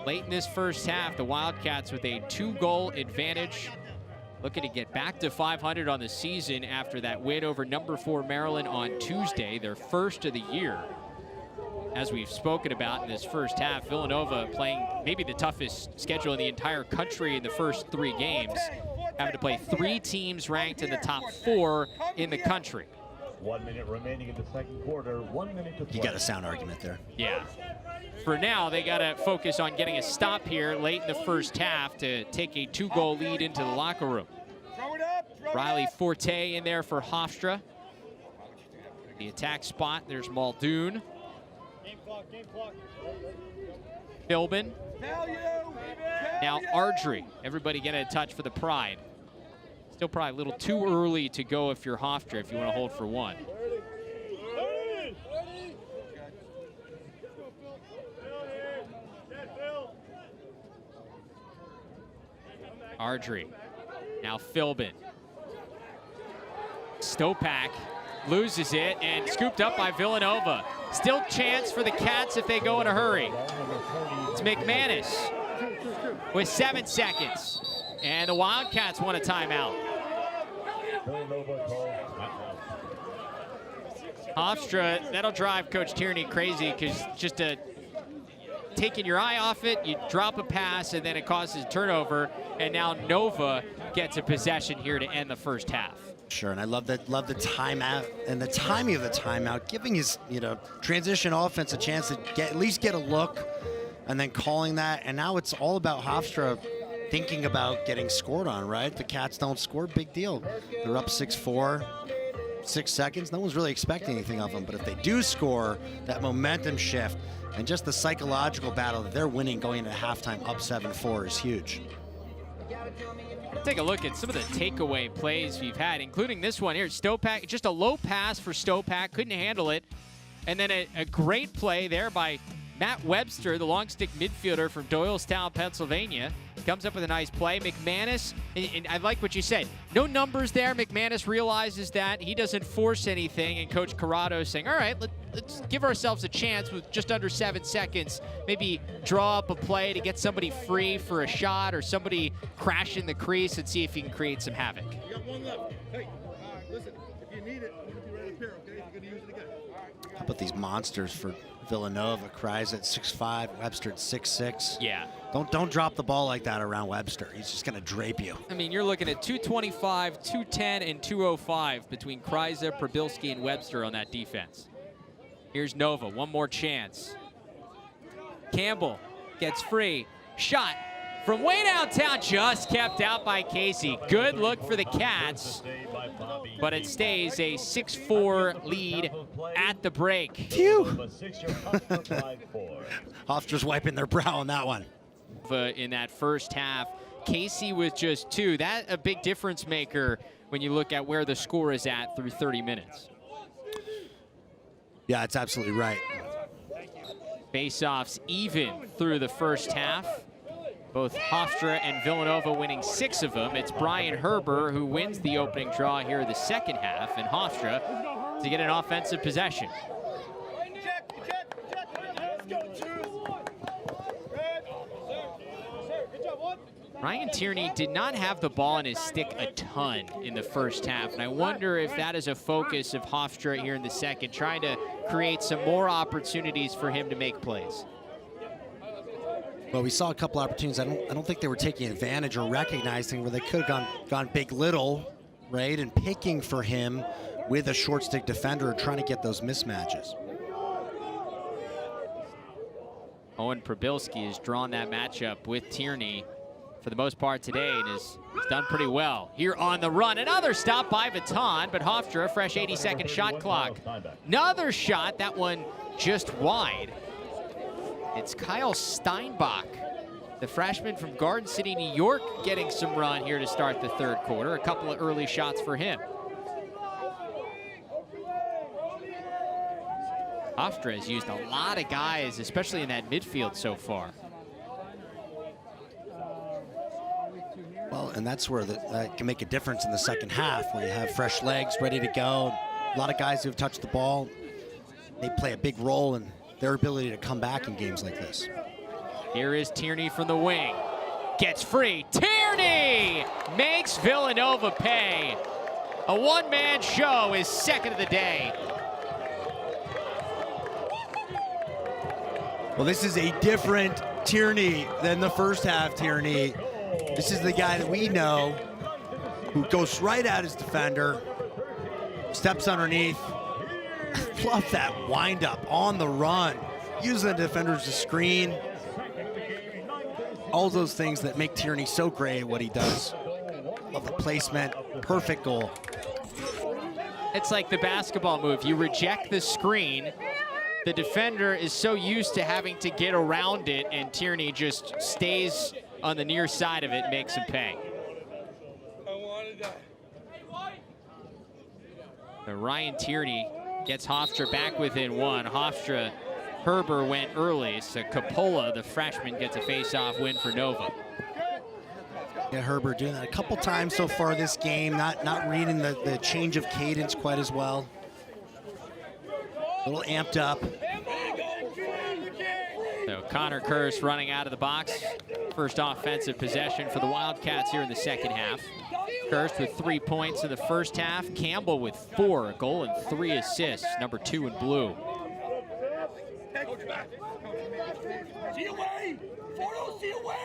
Late in this first half, the Wildcats with a 2-goal advantage, looking to get back to 500 on the season after that win over #4 Maryland on Tuesday, their first of the year. As we've spoken about in this first half, Villanova playing maybe the toughest schedule in the entire country in the first 3 games, having to play 3 teams ranked in the top 4 in the country. 1 minute remaining in the second quarter, 1 minute to play. You got a sound argument there. Yeah. For now, they got to focus on getting a stop here late in the first half to take a 2-goal lead into the locker room. Riley Forte in there for Hofstra. The attack spot, there's Muldoon. PHILBIN. Now Ardrey. Everybody getting a touch for the Pride. Still probably a little too early to go if you're Hofstra, if you want to hold for 1. Ardrey. Now PHILBIN. Stopak loses it and scooped up by Villanova. Still chance for the Cats if they go in a hurry. It's McManus with 7 seconds. And the Wildcats want a timeout. Hofstra, that'll drive Coach Tierney crazy because just taking your eye off it, you drop a pass and then it causes turnover. And now Nova gets a possession here to end the first half. Sure, and I love the timeout and the timing of the timeout, giving his transition offense a chance to at least get a look, and then calling that. And now it's all about Hofstra thinking about getting scored on. Right, the Cats don't score, big deal. They're up 6-4, 6 seconds. No one's really expecting anything of them. But if they do score, that momentum shift and just the psychological battle that they're winning going into halftime up 7-4 is huge. Take a look at some of the takeaway plays we've had, including this one here. Stopak, just a low pass for Stopak, couldn't handle it. And then a great play there by Matt Webster, the long stick midfielder from Doylestown, Pennsylvania. Comes up with a nice play. McManus, and I like what you said. No numbers there. McManus realizes that. He doesn't force anything, and Coach Corrado saying, all right, let's give ourselves a chance with just under 7 seconds. Maybe draw up a play to get somebody free for a shot or somebody crash in the crease and see if he can create some havoc. You got 1 left. Hey, listen, if you need it, we'll be right up here, okay? You're going to use it again. How about these monsters for Villanova? Cries at 6'5", Webster at 6'6". Yeah. Don't drop the ball like that around Webster. He's just going to drape you. I mean, you're looking at 225, 210, and 205 between Kryza, Prabilski, and Webster on that defense. Here's Nova, one more chance. Campbell gets free. Shot from way downtown, just kept out by Casey. Good look for the Cats, but it stays a 6-4 lead at the break. Phew. Hofstra's wiping their brow on that one. In that first half, Casey with just 2. That a big difference maker when you look at where the score is at through 30 minutes. Yeah, it's absolutely right. Face-offs even through the first half. Both Hofstra and Villanova winning 6 of them. It's Brian Herber who wins the opening draw here in the second half, and Hofstra to get an offensive possession. Ryan Tierney did not have the ball in his stick a ton in the first half, and I wonder if that is a focus of Hofstra here in the second, trying to create some more opportunities for him to make plays. Well, we saw a couple opportunities. I don't think they were taking advantage or recognizing where they could have gone big little, right? And picking for him with a short stick defender, trying to get those mismatches. Owen Prabilski has drawn that matchup with Tierney for the most part today, and has done pretty well. Here on the run, another stop by Vuitton, but Hofstra, fresh 80-second shot clock. Another shot, that one just wide. It's Kyle Steinbach, the freshman from Garden City, New York, getting some run here to start the third quarter. A couple of early shots for him. Hofstra has used a lot of guys, especially in that midfield so far. Well, and that's where that can make a difference in the second half, when you have fresh legs ready to go. A lot of guys who have touched the ball, they play a big role in their ability to come back in games like this. Here is Tierney from the wing. Gets free. Tierney makes Villanova pay. A one-man show, is second of the day. Well, this is a different Tierney than the first half Tierney. This is the guy that we know who goes right at his defender, steps underneath. Love that wind-up on the run, using the defender as a screen. All those things that make Tierney so great at what he does. Love the placement, perfect goal. It's like the basketball move. You reject the screen. The defender is so used to having to get around it, and Tierney just stays on the near side of it, makes him pay. So Ryan Tierney gets Hofstra back within 1. Hofstra, Herber went early, so Coppola, the freshman, gets a face-off win for Nova. Yeah, Herber doing that a couple times so far this game, not reading the change of cadence quite as well. A little amped up. So Connor KIRST running out of the box. First offensive possession for the Wildcats here in the second half. KIRST with 3 points in the first half. Campbell with 4, a goal and 3 assists, number 2 in blue.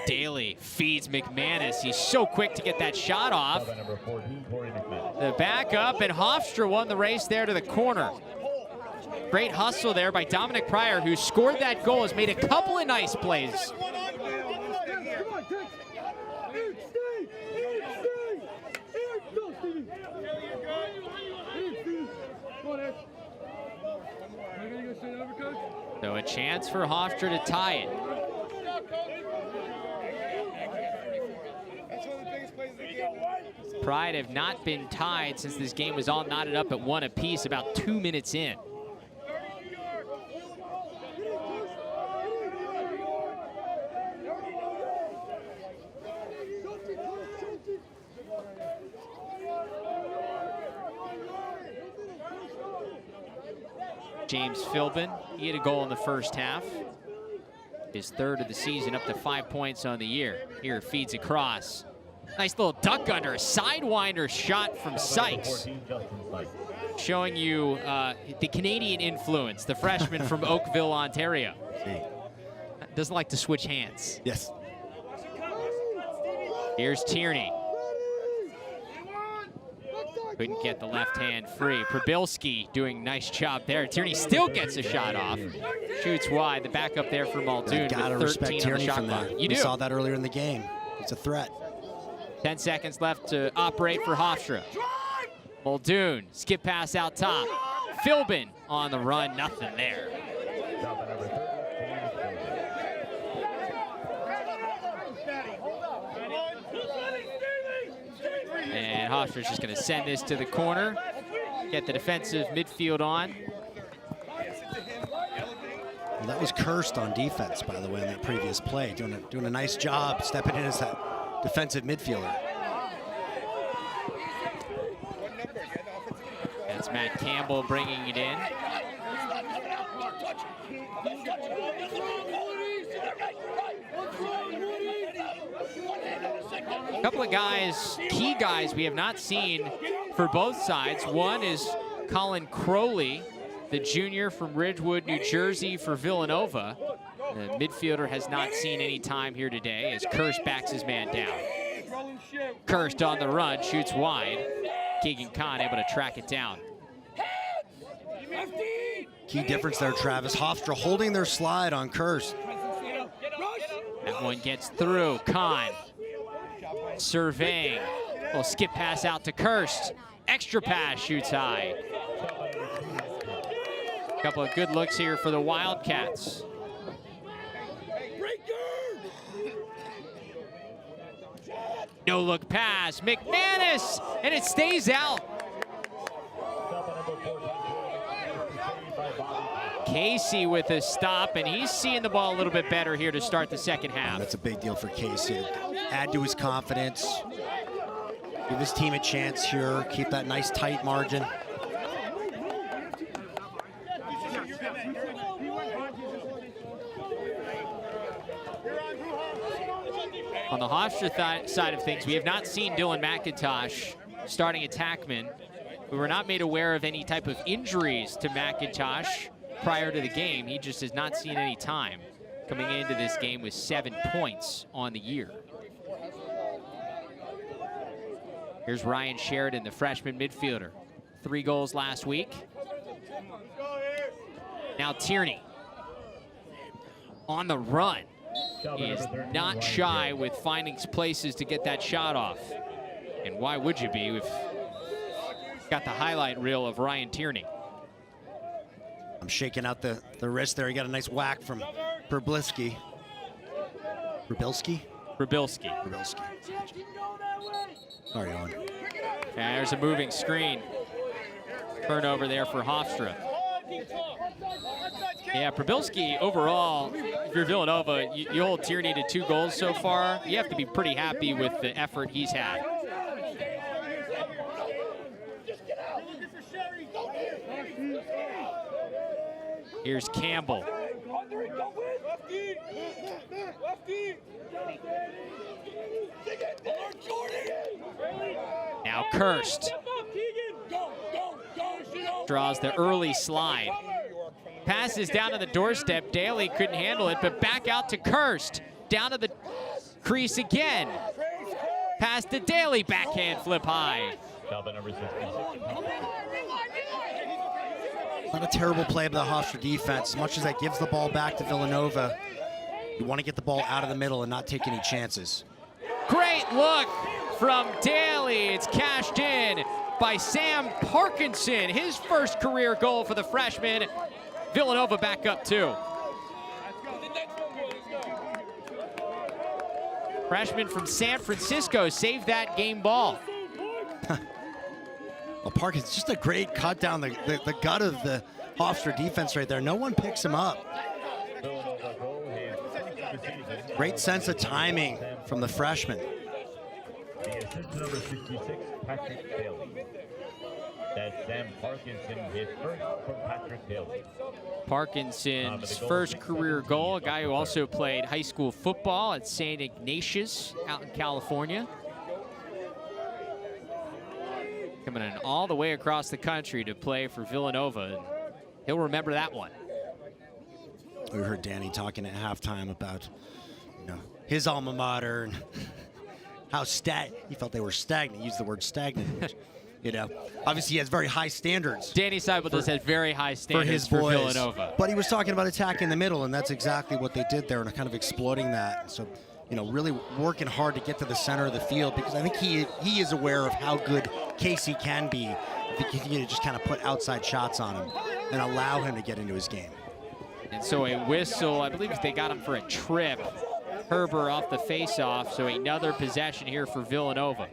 Daly feeds McManus. He's so quick to get that shot off. The backup, and Hofstra won the race there to the corner. Great hustle there by Dominic Pryor, who scored that goal, has made a couple of nice plays. So a chance for Hofstra to tie it. Pride have not been tied since this game was all knotted up at 1 apiece about 2 minutes in. James PHILBIN, he had a goal in the first half. His 3rd of the season, up to 5 points on the year. Here, feeds across. Nice little duck under, a sidewinder shot from Sykes. Showing you the Canadian influence, the freshman from Oakville, Ontario. Doesn't like to switch hands. Yes. Here's Tierney. Couldn't get the left hand free. Prabilski doing a nice job there. Tierney still gets a shot off. Shoots wide. The backup there for Muldoon. Gotta with 13 respect on the Tierney shot from clock. that. You We do. saw that earlier in the game. It's a threat. 10 seconds left to operate for Hofstra. Muldoon, skip pass out top. PHILBIN on the run, nothing there. And Hofstra's just gonna send this to the corner. Get the defensive midfield on. Well, that was KIRST on defense, by the way, in that previous play. Doing a nice job stepping in as that defensive midfielder. That's Matt Campbell bringing it in. A couple of guys, key guys we have not seen for both sides. One is Colin Crowley, the junior from Ridgewood, New Jersey for Villanova. The midfielder has not seen any time here today as KIRST backs his man down. KIRST on the run, shoots wide. Keegan Khan able to track it down. Key difference there, Travis. Hofstra holding their slide on KIRST. That one gets through. Khan surveying. Little skip pass out to KIRST. Extra pass, shoots high. A couple of good looks here for the Wildcats. No look pass, McManus, and it stays out. Casey with a stop, and he's seeing the ball a little bit better here to start the second half. That's a big deal for Casey. Add to his confidence. Give his team a chance here. Keep that nice tight margin. On the Hofstra side of things, we have not seen Dylan McIntosh starting attackman. We were not made aware of any type of injuries to McIntosh prior to the game. He just has not seen any time coming into this game with 7 points on the year. Here's Ryan Sheridan, the freshman midfielder. 3 goals last week. Now Tierney on the run. He is not shy with finding places to get that shot off. And why would you be? We've got the highlight reel of Ryan Tierney. I'm shaking out the wrist there. He got a nice whack from Prabilski. Prabilski? Prabilski. Prabilski. Sorry, Owen. And there's a moving screen. Turnover there for Hofstra. Yeah, Prabilski overall, if you're Villanova, you hold Tierney to 2 goals so far. You have to be pretty happy with the effort he's had. Here's Campbell. Now KIRST draws the early slide. Passes down to the doorstep. Daly couldn't handle it, but back out to KIRST. Down to the crease again. Pass to Daly, backhand flip high. Not a terrible play by the Hofstra defense. As much as that gives the ball back to Villanova, you want to get the ball out of the middle and not take any chances. Great look from Daly. It's cashed in by Sam Parkinson. His first career goal for the freshman. Villanova back up 2. Freshman from San Francisco saved that game ball. Well, Parkinson's just a great cut down the gut of the Hofstra defense right there. No one picks him up. Great sense of timing from the freshman. The assistant number 66, Patrick Daly. That's Sam Parkinson, his first from Patrick Daly. Parkinson's first career goal, a guy who also played high school football at St. Ignatius out in California. Coming in all the way across the country to play for Villanova, and he'll remember that one. We heard Danny talking at halftime about, his alma mater and how he felt they were stagnant. He used the word stagnant. You know, obviously he has very high standards. Danny Seibel does have very high For standards his for boys. Villanova. But he was talking about attacking the middle, and that's exactly what they did there, and kind of exploiting that. So, you know, really working hard to get to the center of the field, because I think he is aware of how good Casey can be if he can continue to just kind of put outside shots on him and allow him to get into his game. And so a whistle, I believe they got him for a trip. Herbert off the face-off, so another possession here for Villanova.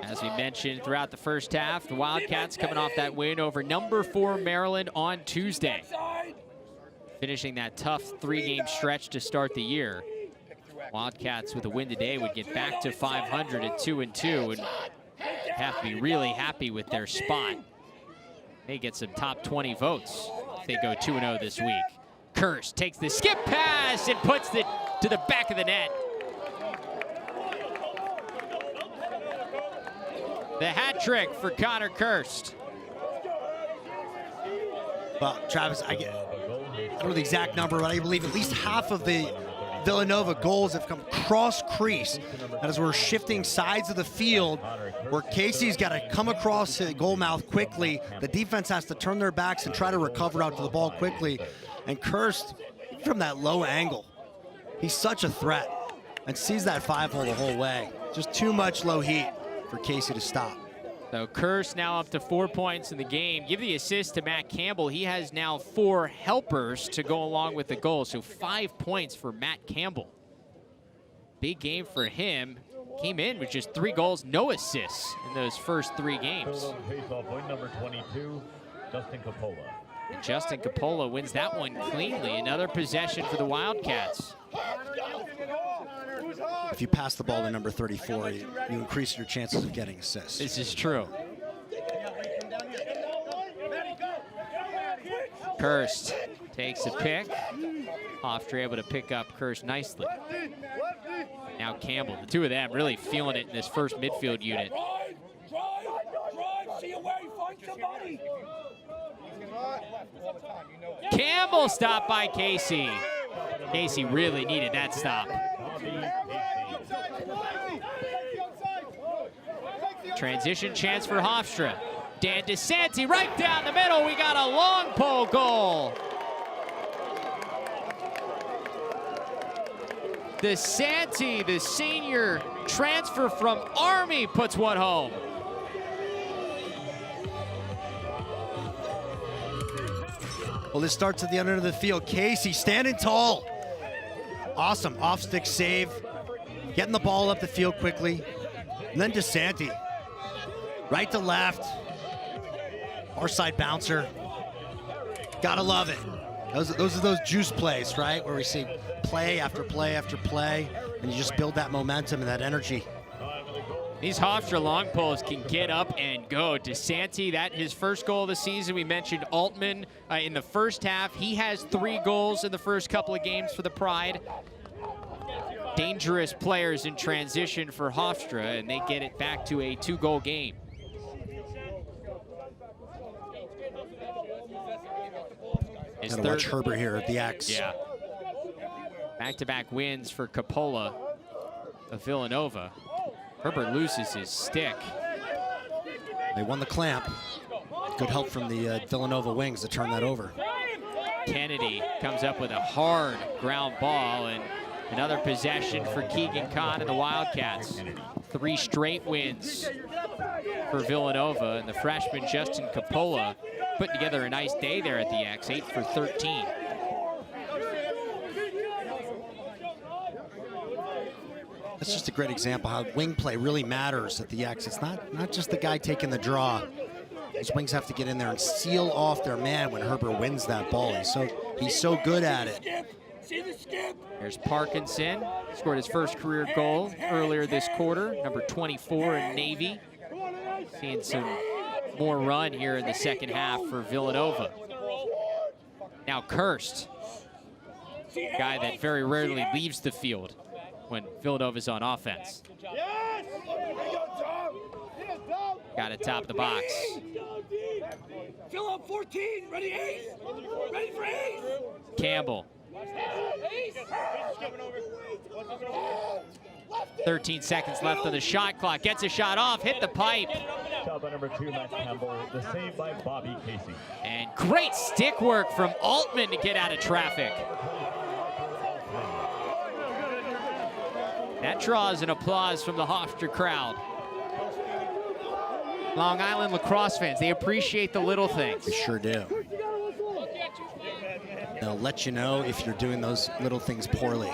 As we mentioned throughout the first half, the Wildcats coming off that win over number 4 Maryland on Tuesday. Finishing that tough 3-game stretch to start the year. Wildcats with a win today would get back to 500 at 2-2 and have to be really happy with their spot. They get some top 20 votes if they go 2-0 this week. KIRST takes the skip pass and puts it to the back of the net. The hat trick for Connor KIRST. Well, Travis, I don't know the exact number, but I believe at least half of the Villanova goals have come cross crease. That is, we're shifting sides of the field where Casey's got to come across the goal mouth quickly. The defense has to turn their backs and try to recover out to the ball quickly. And KIRST, from that low angle, he's such a threat and sees that 5-hole the whole way. Just too much low heat for Casey to stop. So KIRST now up to 4 points in the game. Give the assist to Matt Campbell. He has now 4 helpers to go along with the goal. So 5 points for Matt Campbell. Big game for him. Came in with just 3 goals, no assists in those first 3 games. Point number 22, Justin Coppola. And Justin Coppola wins that one cleanly. Another possession for the Wildcats. If you pass the ball to number 34, you increase your chances of getting assists. This is true. KIRST takes a pick. Hofstra able to pick up KIRST nicely. Now Campbell, the two of them really feeling it in this first midfield unit. Campbell stopped by Casey. Casey really needed that stop. Transition chance for Hofstra. Dan DeSanti right down the middle. We got a long pole goal. DeSanti, the senior transfer from Army, puts one home. Well, this starts at the other end of the field. Casey standing tall. Awesome off-stick save. Getting the ball up the field quickly. And then DeSanti. Right to left. Our side bouncer. Gotta love it. Those are those juice plays, right? Where we see play after play after play, and you just build that momentum and that energy. These Hofstra long poles can get up and go. DeSanti, that his first goal of the season. We mentioned Altman in the first half. He has 3 goals in the first couple of games for the Pride. Dangerous players in transition for Hofstra, and they get it back to a 2-goal game. His Gotta watch Herbert here at the X. Yeah. Back-to-back wins for Coppola of Villanova. Herbert loses his stick. They won the clamp. Good help from the Villanova wings to turn that over. Kennedy comes up with a hard ground ball, and another possession for Keegan Kahn and the Wildcats. 3 straight wins for Villanova, and the freshman Justin Coppola putting together a nice day there at the X, 8 for 13. That's just a great example how wing play really matters at the X. It's not just the guy taking the draw. Those wings have to get in there and seal off their man when Herbert wins that ball. He's so good at it. There's Parkinson, scored his first career goal earlier this quarter, number 24 in Navy. Seeing some more run here in the second half for Villanova. Now KIRST, guy that very rarely leaves the field when Villanova's on offense. Got it top of the box. Fill up 14, ready ace, ready for ace. Campbell. 13 seconds left on the shot clock. Gets a shot off, hit the pipe. Shot by number 2, Matt Campbell. The save by Bobby Casey. And great stick work from Altman to get out of traffic. That draws an applause from the Hofstra crowd. Long Island lacrosse fans, they appreciate the little things. They sure do. They'll let you know if you're doing those little things poorly.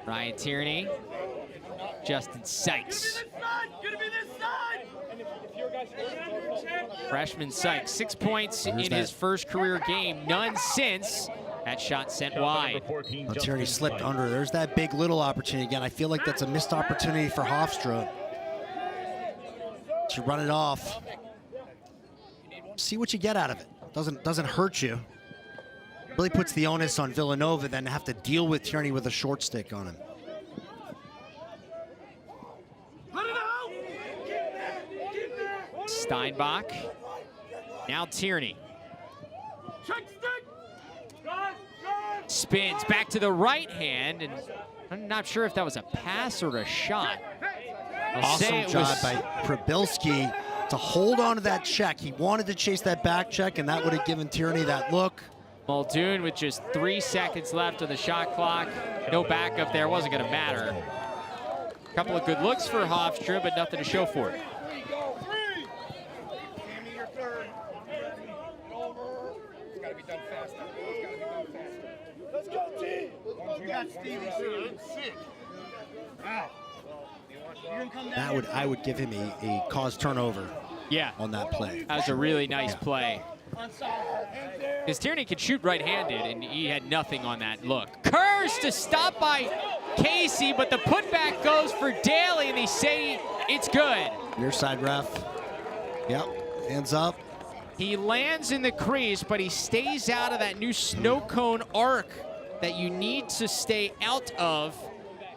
Ryan Tierney, Justin Sykes. Freshman Sykes, 6 points in his first career game, none since. That shot sent wide. Well, Tierney slipped under. There's that big little opportunity again. I feel like that's a missed opportunity for Hofstra to run it off. See what you get out of it. Doesn't hurt you. Really puts the onus on Villanova then to have to deal with Tierney with a short stick on him. Steinbach. Now Tierney. Spins back to the right hand, and I'm not sure if that was a pass or a shot. Awesome job by Prabilski to hold on to that check. He wanted to chase that back check, and that would have given Tierney that look. Muldoon with just 3 seconds left on the shot clock. No backup there, wasn't gonna matter. A couple of good looks for Hofstra, but nothing to show for it. I would give him a cause turnover. Yeah, on that play. That was a really nice play. Because Tierney could shoot right-handed, and he had nothing on that look. KIRST to stop by Casey, but the putback goes for Daly, and they say it's good. Near side ref. Yep, hands up. He lands in the crease, but he stays out of that new snow cone arc that you need to stay out of,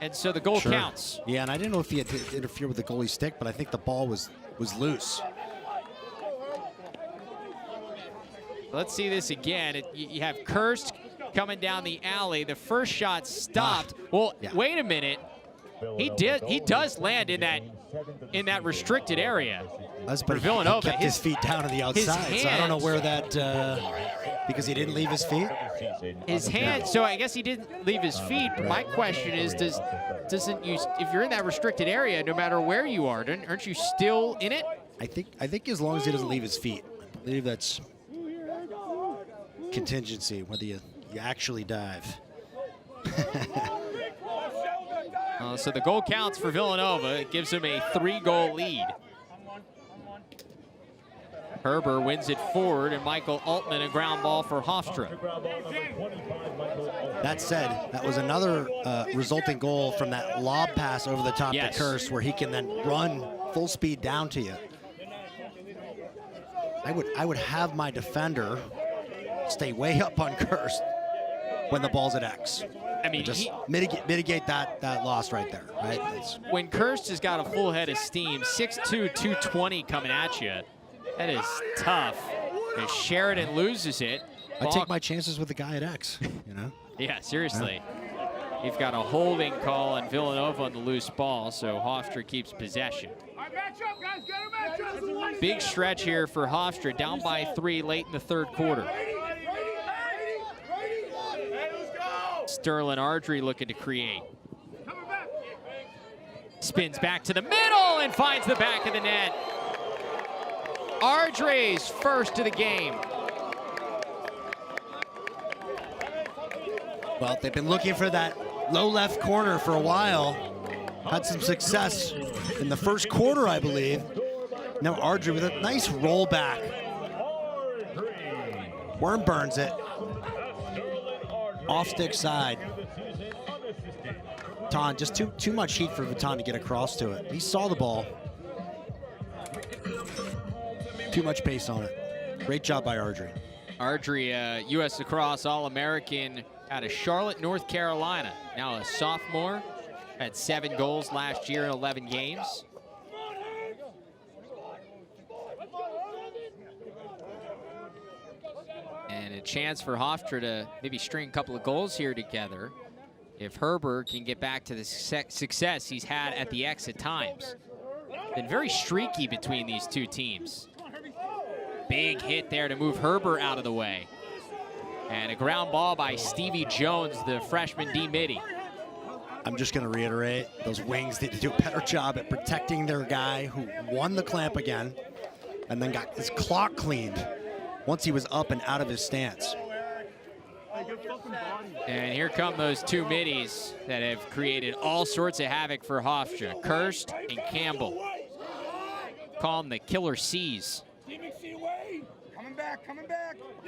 and so the goal counts. Yeah, and I didn't know if he had to interfere with the goalie stick, but I think the ball was loose. Let's see this again. You have KIRST coming down the alley. The first shot stopped. Well, wait a minute. He does land in that restricted area. For Villanova, he kept his feet down on the outside, so I don't know where that, because he didn't leave his feet? His hand, so I guess he didn't leave his feet, but my question is, if you're in that restricted area, no matter where you are, aren't you still in it? I think as long as he doesn't leave his feet. I believe that's contingency, whether you actually dive. So the goal counts for Villanova. It gives him a 3-goal lead. Herber wins it forward, and Michael Altman a ground ball for Hofstra. That said, that was another resulting goal from that lob pass over the top to KIRST, where he can then run full speed down to you. I would have my defender stay way up on KIRST when the ball's at X. I mean, just mitigate that loss right there, right? When KIRST has got a full head of steam, 6'2", 220 coming at you, that is tough. If Sheridan loses it, I take my chances with the guy at X, you know? Yeah, seriously. Yeah. You've got a holding call on Villanova on the loose ball, so Hofstra keeps possession. Big stretch here for Hofstra, down by 3 late in the third quarter. Sterling Ardrey looking to create. Spins back to the middle and finds the back of the net. Ardrey's first of the game. Well, they've been looking for that low left corner for a while. Had some success in the first quarter, I believe. Now Ardrey with a nice rollback. Worm burns it. Off stick side. Vatan, just too much heat for Vatan to get across to it. He saw the ball. Too much pace on it. Great job by Ardrey. Ardrey, U.S. Lacrosse All-American out of Charlotte, North Carolina. Now a sophomore. Had 7 goals last year in 11 games. And it chance for Hofstra to maybe string a couple of goals here together if Herbert can get back to the success he's had at the X at times. Been very streaky between these two teams. Big hit there to move Herbert out of the way. And a ground ball by Stevie Jones, the freshman D-midi. I'm just going to reiterate, those wings need to do a better job at protecting their guy who won the clamp again and then got his clock cleaned once he was up and out of his stance. And here come those two middies that have created all sorts of havoc for Hofstra. KIRST and Campbell. Call them the Killer C's.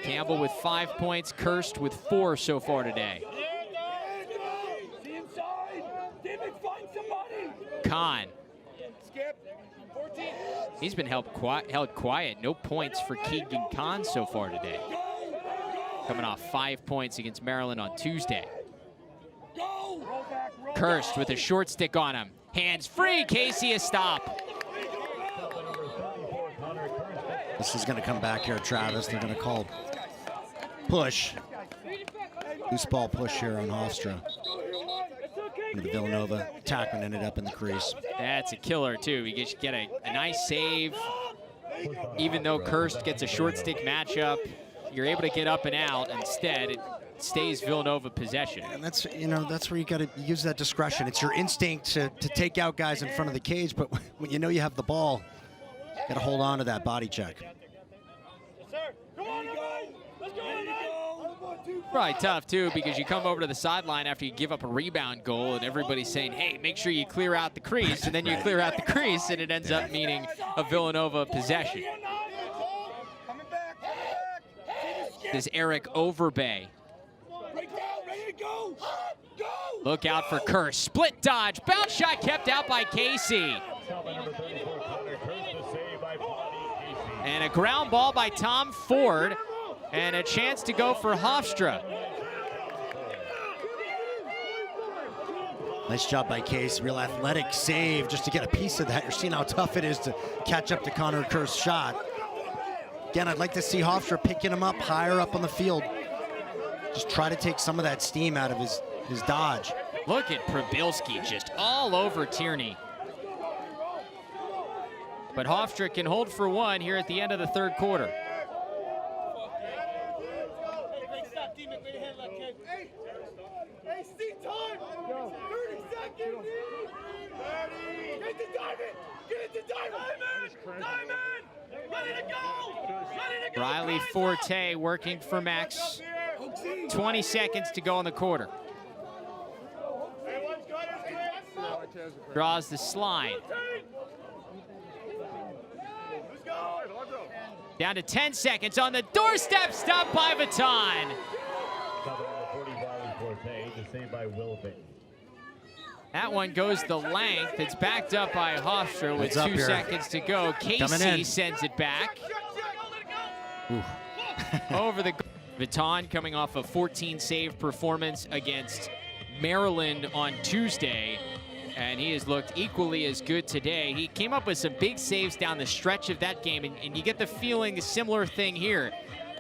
Campbell with 5 points, KIRST with 4 so far today. Khan. He's been held quiet. No points for Keegan Khan so far today. Coming off 5 points against Maryland on Tuesday. KIRST with a short stick on him. Hands free, Casey a stop. This is going to come back here, Travis. They're going to call push. Loose ball push here on Hofstra. The Villanova attackman ended up in the crease. That's a killer, too. You get a nice save. Even though KIRST gets a short stick matchup, you're able to get up and out. Instead, it stays Villanova possession. And that's, you know, that's where you got to use that discretion. It's your instinct to take out guys in front of the cage, but when you know you have the ball, you got to hold on to that body check. Probably tough, too, because you come over to the sideline after you give up a rebound goal, and everybody's saying, hey, make sure you clear out the crease, and then you clear out the crease, and it ends up meaning a Villanova possession. This is Eric Overbay. Look out for KIRST. Split dodge. Bounce shot kept out by Casey. And a ground ball by Tom Ford. And a chance to go for Hofstra. Nice job by Case. Real athletic save just to get a piece of that. You're seeing how tough it is to catch up to Connor KIRST's shot. Again, I'd like to see Hofstra picking him up higher up on the field. Just try to take some of that steam out of his dodge. Look at Przybylski just all over Tierney. But Hofstra can hold for one here at the end of the third quarter. Hey, Steve, time! 30 seconds! Get to Diamond! Get it to Diamond! Diamond! Ready to go! Ready to go! Riley Forte working for Max. 20 seconds to go in the quarter. Draws the slide. Down to 10 seconds on the doorstep, stopped by Vuitton. That one goes the length. It's backed up by Hofstra with 2 seconds to go. Casey sends it back. Over the Vuitton coming off a 14-save performance against Maryland on Tuesday. And he has looked equally as good today. He came up with some big saves down the stretch of that game, and you get the feeling a similar thing here.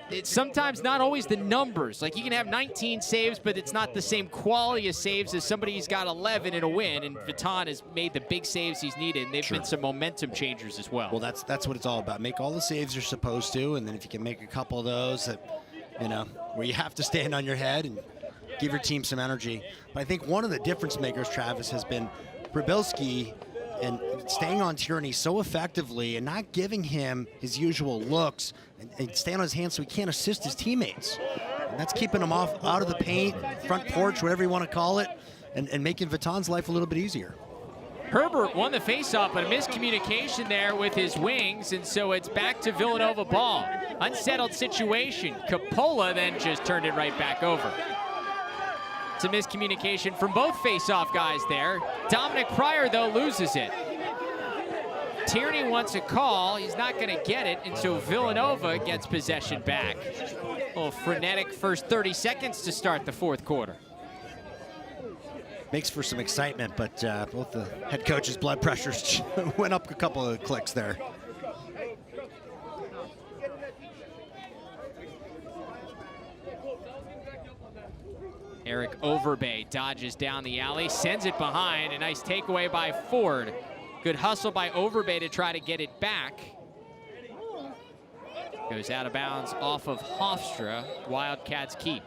It's sometimes not always the numbers. Like, you can have 19 saves, but it's not the same quality of saves as somebody who's got 11 in a win, and Vuitton has made the big saves he's needed, and they've been some momentum changers as well. Well, that's what it's all about. Make all the saves you're supposed to, and then if you can make a couple of those that, you know, where you have to stand on your head and give your team some energy. But I think one of the difference makers, Travis, has been Przybylski and staying on Tierney so effectively and not giving him his usual looks and staying on his hands so he can't assist his teammates. And that's keeping him out of the paint, front porch, whatever you want to call it, and making Vuitton's life a little bit easier. Herbert won the faceoff, but a miscommunication there with his wings, and so it's back to Villanova ball. Unsettled situation. Coppola then just turned it right back over. It's a miscommunication from both face-off guys there. Dominic Pryor, though, loses it. Tierney wants a call. He's not going to get it, and so Villanova gets possession back. A little frenetic first 30 seconds to start the fourth quarter. Makes for some excitement, but both the head coach's blood pressures went up a couple of clicks there. Eric Overbay dodges down the alley, sends it behind. A nice takeaway by Ford. Good hustle by Overbay to try to get it back. Goes out of bounds off of Hofstra. Wildcats keep.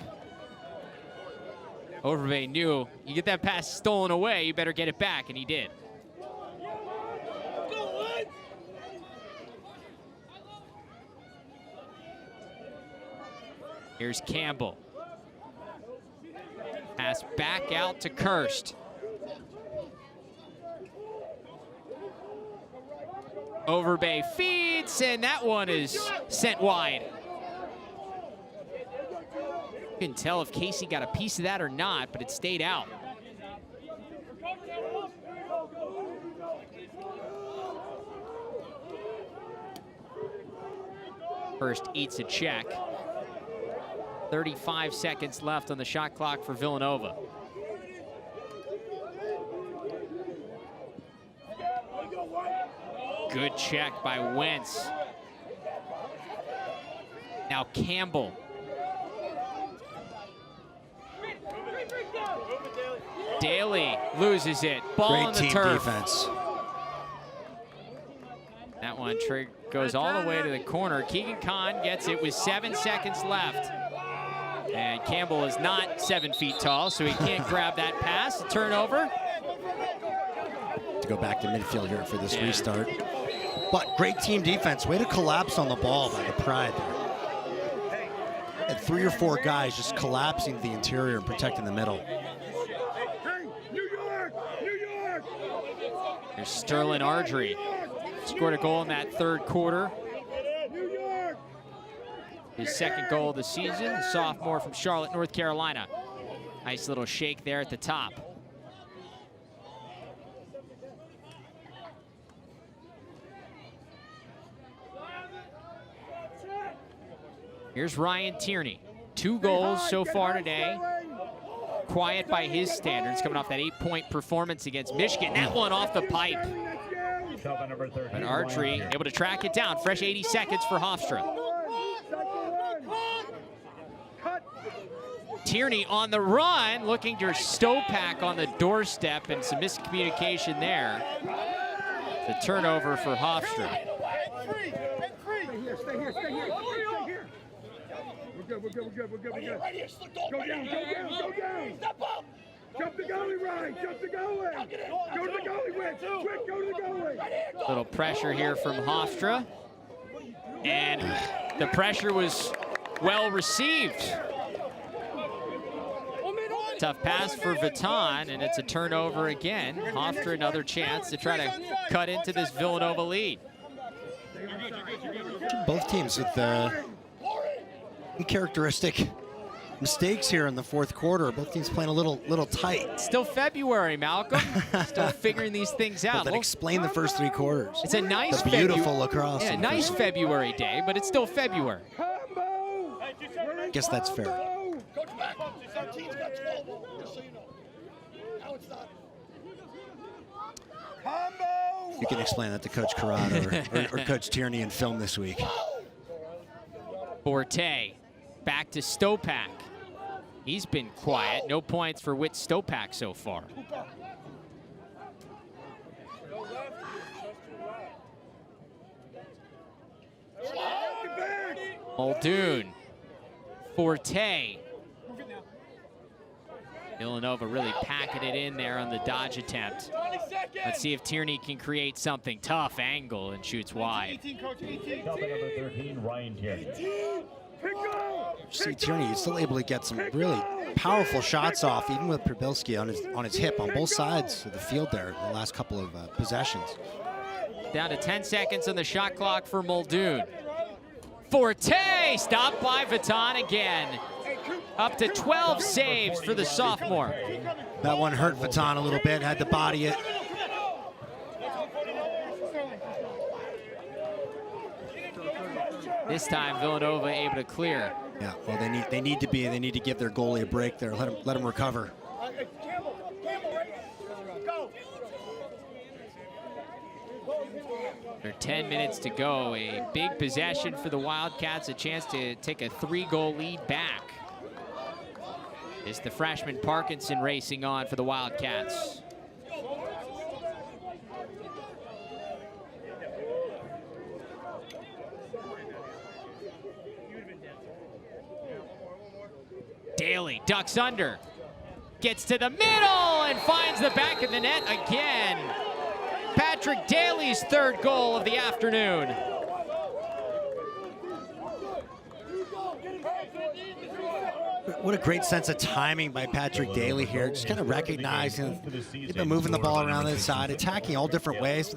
Overbay knew you get that pass stolen away, you better get it back, and he did. Here's Campbell. Pass back out to KIRST. Overbay feeds, and that one is sent wide. Couldn't tell if Casey got a piece of that or not, but it stayed out. KIRST eats a check. 35 seconds left on the shot clock for Villanova. Good check by Wentz. Now Campbell. Daly loses it. Ball on the turf. Defense. That one goes all the way to the corner. Keegan Kahn gets it with 7 seconds left. And Campbell is not 7 feet tall, so he can't grab that pass. A turnover. To go back to midfield here for this restart. But great team defense. Way to collapse on the ball by the Pride there. And 3 or 4 guys just collapsing the interior and protecting the middle. There's Sterling Ardrey. Scored a goal in that third quarter. His second goal of the season, the sophomore from Charlotte, North Carolina. Nice little shake there at the top. Here's Ryan Tierney. 2 goals so far today. Quiet by his standards, coming off that 8-point performance against Michigan. That one off the pipe. But Ardrey able to track it down. Fresh 80 seconds for Hofstra. Tierney on the run, looking to Stopak on the doorstep, and some miscommunication there. The turnover for Hofstra. We're good. Go down. Step up. Jump the goalie, Ryan. Jump the goalie. Go to the goalie, Wick. Quick, go to the goalie. Little pressure here from Hofstra. And the pressure was well received. Tough pass for Vuitton, and it's a turnover again. Hofstra another chance to try to cut into this Villanova lead. Both teams with uncharacteristic mistakes here in the fourth quarter. Both teams playing a little tight. Still February, Malcolm. Still figuring these things out. Well, then explain the first 3 quarters. It's a nice beautiful lacrosse. Yeah, nice February day, but it's still February. I guess that's fair. You can explain that to Coach Carrad or Coach Tierney in film this week. Forte back to Stopak. He's been quiet. No points for Whit Stopak so far. Muldoon. Forte. Villanova really packing it in there on the dodge attempt. Let's see if Tierney can create something. Tough angle and shoots wide. Number 13, Ryan Tierney. See Tierney, he's still able to get some really powerful shots off, even with Przybylski on his hip on both sides of the field there in the last couple of possessions. Down to 10 seconds on the shot clock for Muldoon. Forte stopped by Vuitton again. Up to 12 saves for the sophomore. That one hurt Vuitton a little bit, had to body it. This time Villanova able to clear. Yeah, well they need to give their goalie a break there. Let him recover. There are 10 minutes to go. A big possession for the Wildcats, a chance to take a 3-goal lead back. Is the freshman Parkinson racing on for the Wildcats. Daly ducks under, gets to the middle and finds the back of the net again. Patrick Daly's third goal of the afternoon. What a great sense of timing by Patrick Daly here. Just kind of recognizing they've been moving the ball around the side, attacking all different ways.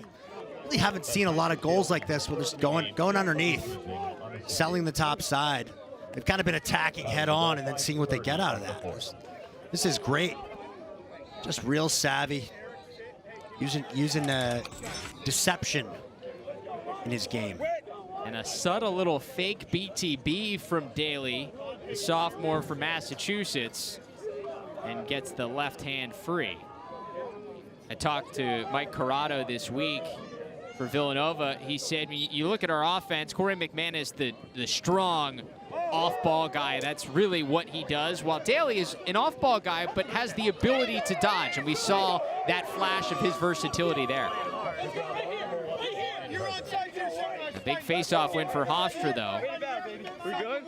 Really haven't seen a lot of goals like this where they're just going underneath, selling the top side. They've kind of been attacking head on and then seeing what they get out of that. This is great. Just real savvy, using deception in his game. And a subtle little fake BTB from Daly, the sophomore from Massachusetts, and gets the left hand free. I talked to Mike Corrado this week for Villanova. He said, you look at our offense, Corey McManus, the strong off-ball guy. That's really what he does. While Daly is an off-ball guy, but has the ability to dodge. And we saw that flash of his versatility there. A big face-off win for Hofstra, though,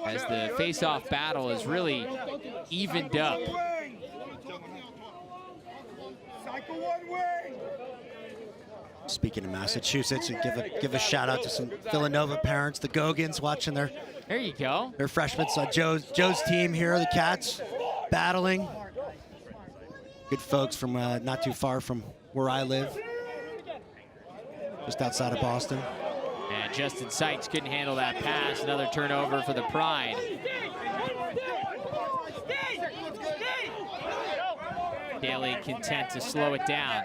as the face-off battle is really evened up. Speaking of Massachusetts, we give a shout out to some Villanova parents, the Gogans, watching their freshmen. So Joe's team here, the Cats, battling. Good folks from not too far from where I live, just outside of Boston. And Justin Sykes couldn't handle that pass. Another turnover for the Pride. Daly content to slow it down.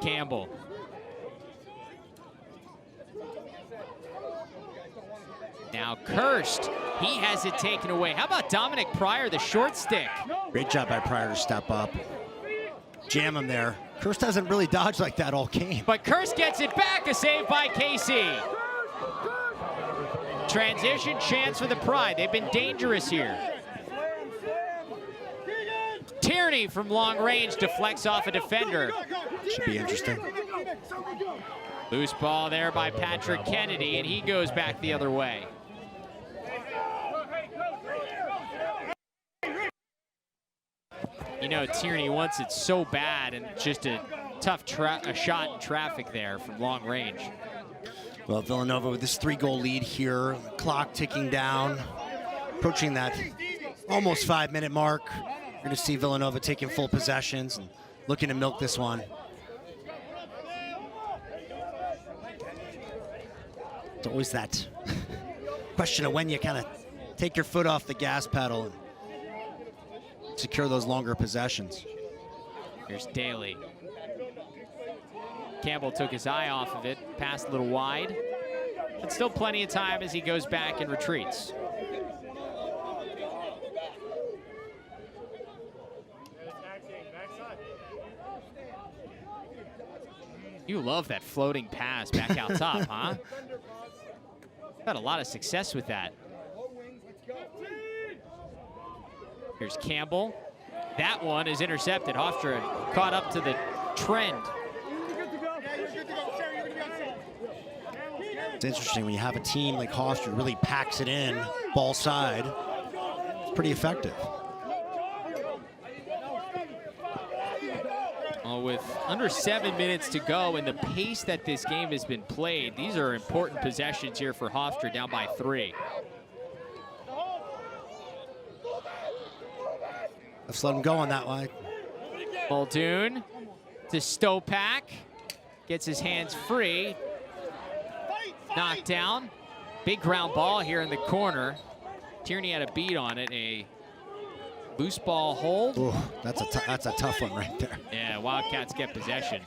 Campbell. Now KIRST, he has it taken away. How about Dominic Pryor, the short stick? Great job by Pryor to step up. Jam him there. KIRST hasn't really dodged like that all game. But KIRST gets it back, a save by Casey. Transition chance for the Pride. They've been dangerous here. Tierney from long range deflects off a defender. Should be interesting. Loose ball there by Patrick Kennedy, and he goes back the other way. You know, Tierney wants it so bad, and just a tough shot in traffic there from long range. Well, Villanova with this 3-goal lead here, clock ticking down, approaching that almost 5-minute mark. You're going to see Villanova taking full possessions and looking to milk this one. It's always that question of when you kind of take your foot off the gas pedal and secure those longer possessions. Here's Daly. Campbell took his eye off of it, passed a little wide, but still plenty of time as he goes back and retreats. You love that floating pass back out top, huh? Had a lot of success with that. Here's Campbell. That one is intercepted. Hofstra caught up to the trend. It's interesting when you have a team like Hofstra really packs it in, ball side. It's pretty effective. With under 7 minutes to go and the pace that this game has been played, these are important possessions here for Hofstra, down by 3. Let's let him go on that one. Muldoon to Stopak. Gets his hands free. Knocked down. Big ground ball here in the corner. Tierney had a beat on it. A loose ball hold. Ooh, that's a tough one right there. Yeah, Wildcats get possession.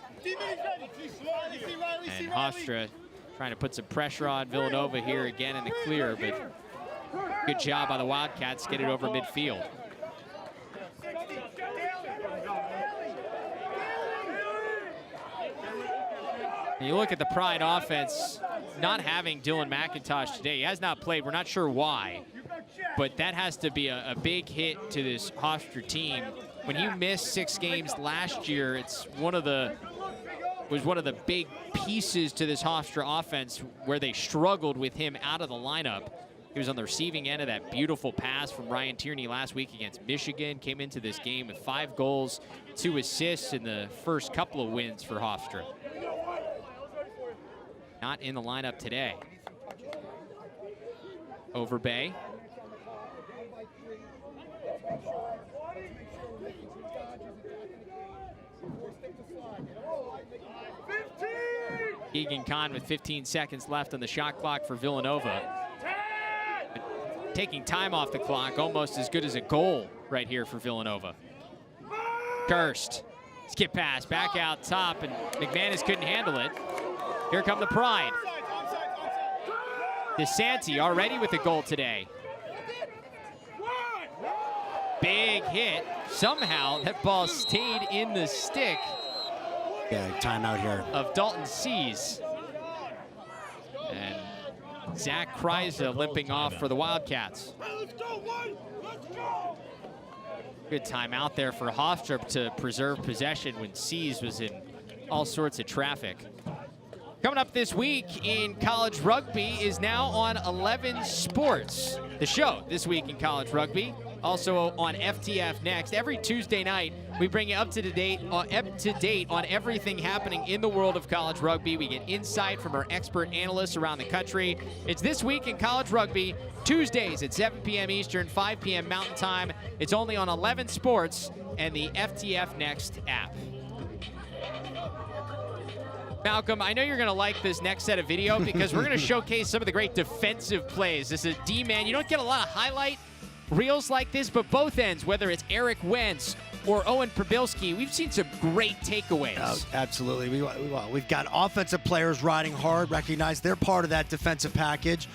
And Hofstra trying to put some pressure on Villanova here again in the clear, but good job by the Wildcats, get it over midfield. You look at the Pride offense, not having Dylan McIntosh today. He has not played. We're not sure why, but that has to be a big hit to this Hofstra team. When he missed 6 games last year, it's one of the big pieces to this Hofstra offense where they struggled with him out of the lineup. He was on the receiving end of that beautiful pass from Ryan Tierney last week against Michigan. Came into this game with 5 goals, 2 assists in the first couple of wins for Hofstra. Not in the lineup today. Overbay. Keegan Kahn with 15 seconds left on the shot clock for Villanova. Taking time off the clock, almost as good as a goal right here for Villanova. KIRST, skip pass, back out top, and McManus couldn't handle it. Here come the Pride. DeSanti already with a goal today. Big hit. Somehow that ball stayed in the stick. Yeah, timeout here. Of Dalton Seas. And Zach Kryza limping off for the Wildcats. Good timeout there for Hofstra to preserve possession when Seas was in all sorts of traffic. Coming up this week in college rugby is now on 11 Sports. The show this week in college rugby, also on FTF Next. Every Tuesday night, we bring you up to date on everything happening in the world of college rugby. We get insight from our expert analysts around the country. It's This Week in College Rugby, Tuesdays at 7 p.m. Eastern, 5 p.m. Mountain Time. It's only on 11 Sports and the FTF Next app. Malcolm, I know you're going to like this next set of video because we're going to showcase some of the great defensive plays. This is a D-man. You don't get a lot of highlight reels like this, but both ends, whether it's Eric Wentz or Owen Probilski, we've seen some great takeaways. Oh, absolutely. We've got offensive players riding hard, recognize they're part of that defensive package.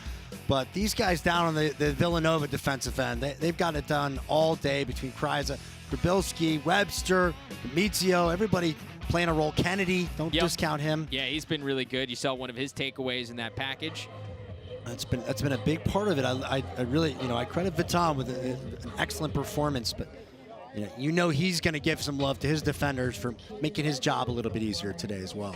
But these guys down on the Villanova defensive end, they've got it done all day between Kryza, Probilski, Webster, Demizio, everybody playing a role. Kennedy, don't discount him. Yeah, he's been really good. You saw one of his takeaways in that package. That's been a big part of it. I really, I credit Viton with an excellent performance, but you know he's going to give some love to his defenders for making his job a little bit easier today as well.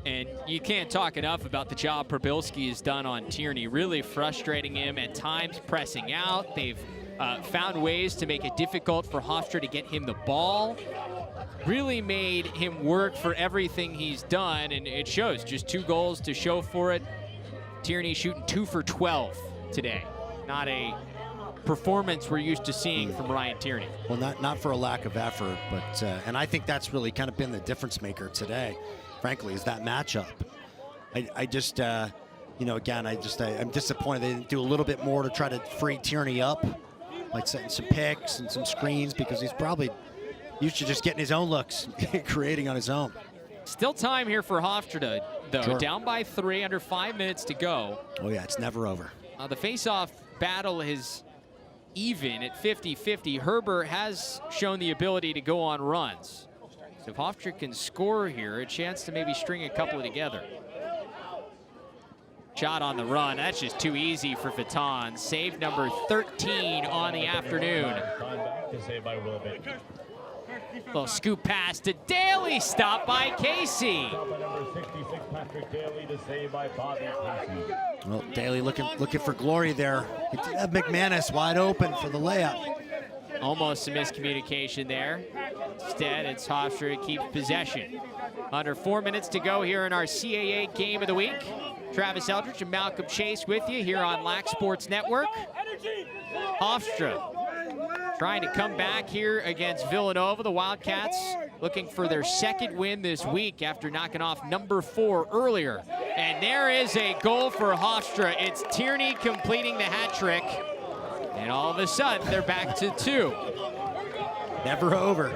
And you can't talk enough about the job Probilski has done on Tierney, really frustrating him at times, pressing out. They've found ways to make it difficult for Hofstra to get him the ball. Really made him work for everything he's done, and it shows. Just 2 goals to show for it. Tierney shooting 2 for 12 today. Not a performance we're used to seeing from Ryan Tierney. Well, not for a lack of effort, but and I think that's really kind of been the difference maker today, frankly, is that matchup. I just, again, I'm disappointed they didn't do a little bit more to try to free Tierney up, like setting some picks and some screens, because he's probably used to just getting his own looks, creating on his own. Still time here for Hofstra, though. Sure. Down by 3, under 5 minutes to go. Oh, yeah, it's never over. The face-off battle is even at 50-50. Herbert has shown the ability to go on runs. So if Hofstra can score here, a chance to maybe string a couple together. Shot on the run. That's just too easy for Viton. Save number 13 on the afternoon. Little scoop pass to Daly, stopped by Casey. Well, Daly looking for glory there. He did have McManus wide open for the layup. Almost a miscommunication there. Instead, it's Hofstra to keep possession. Under 4 minutes to go here in our CAA Game of the Week. Travis Eldridge and Malcolm Chase with you here on Lax Sports Network. Hofstra trying to come back here against Villanova. The Wildcats looking for their 2nd win this week after knocking off number 4 earlier. And there is a goal for Hofstra. It's Tierney completing the hat trick. And all of a sudden, they're back to 2. Never over.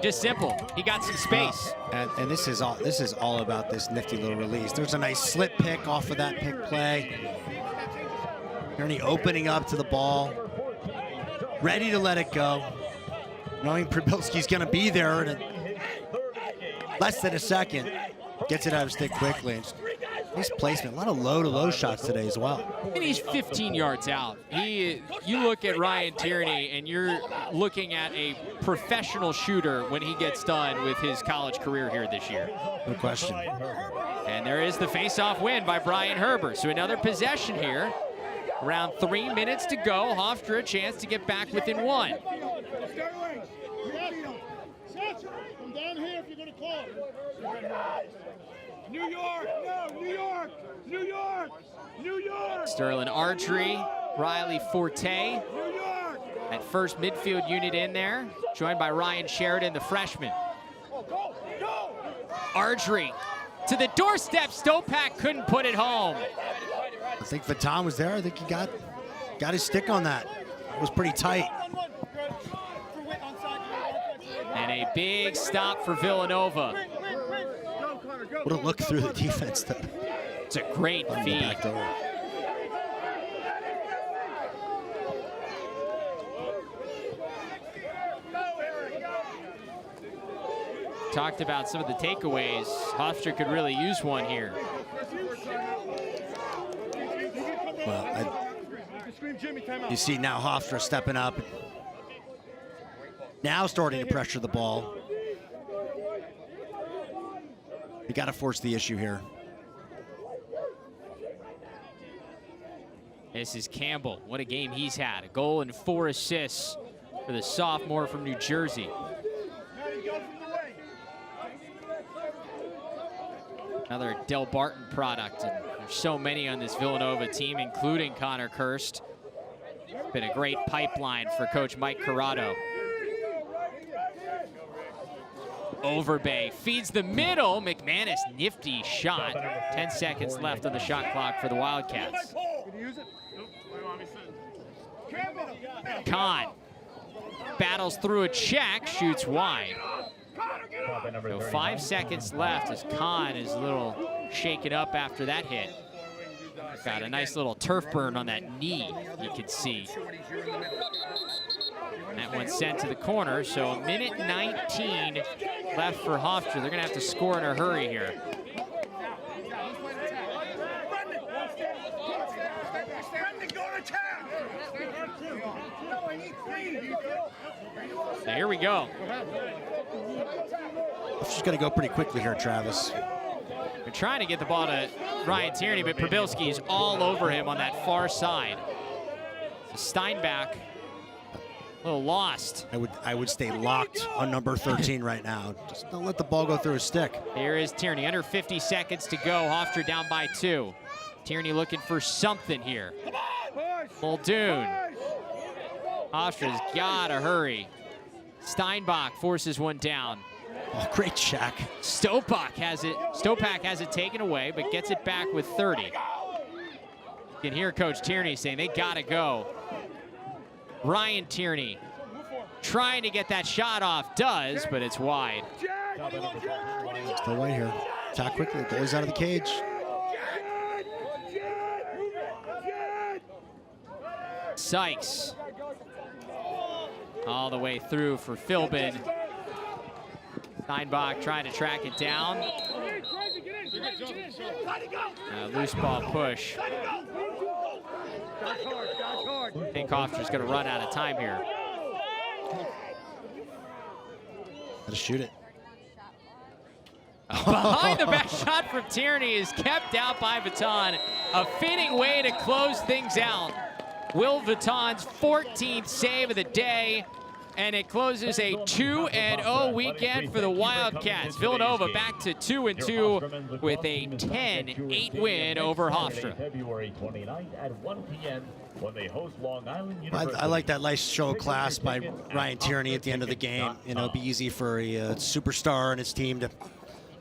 Just simple. He got some space. And this is all about this nifty little release. There's a nice slip pick off of that pick play. Tierney opening up to the ball, ready to let it go. knowing Przybylski's going to be there in less than a second. Gets it out of stick quickly. Nice placement. A lot of low-to-low shots today as well. And he's 15 yards out. You look at Ryan Tierney, and you're looking at a professional shooter when he gets done with his college career here this year. No question. And there is the face-off win by Brian Herbert. So another possession here. Around 3 minutes to go. Hofstra a chance to get back within 1. Come down here if you're going to call. New York, no, New York, New York, New York. Sterling Archery, Riley Forte. New York. That first midfield unit in there, joined by Ryan Sheridan, the freshman. Go, go. Archery to the doorstep. Stopak couldn't put it home. I think Vitan was there. I think he got his stick on that. It was pretty tight. And a big stop for Villanova. What a look through the defense. It's a great feed. Talked about some of the takeaways. Hofstra could really use one here. Well, you see now Hofstra stepping up. Now starting to pressure the ball. You got to force the issue here. This is Campbell. What a game he's had. A goal and 4 assists for the sophomore from New Jersey. Another Del Barton product, and there's so many on this Villanova team, including Connor Kirst. Been a great pipeline for Coach Mike Corrado. Overbay feeds the middle. McManus, nifty shot. 10 seconds left on the shot clock for the Wildcats. Kahn battles through a check, shoots wide. So 5 seconds left as Kahn is a little shaken up after that hit. Got a nice little turf burn on that knee, you can see. That one sent to the corner, so a minute 19 left for Hofstra. They're gonna have to score in a hurry here. So here we go. She's gonna go pretty quickly here, Travis. They're trying to get the ball to Ryan Tierney, but Przybylski is all over him on that far side. Steinbach, a little lost. I would stay locked on number 13 right now. Just don't let the ball go through his stick. Here is Tierney, under 50 seconds to go. Hofstra down by 2. Tierney looking for something here. Muldoon. Hofstra's gotta hurry. Steinbach forces one down. Oh, great check. Stopak has it taken away, but gets it back with 30. You can hear Coach Tierney saying they gotta go. Ryan Tierney trying to get that shot off, does, but it's wide. Still right here. Attack quickly, goes out of the cage. Sykes. All the way through for PHILBIN. Steinbach trying to track it down. Loose ball push. I think Hofstra's going to run out of time here. Gotta shoot it. Behind the back shot from Tierney is kept out by Vitan. A fitting way to close things out. Will Vitan's 14th save of the day. And it closes a 2-0 weekend for the Wildcats. Villanova back to 2-2 with a 10-8 win over Hofstra. February 29th at 1 p.m. when they host Long Island University. I like that nice show of class by Ryan Tierney at the end of the game. You know, it'd be easy for a superstar and his team to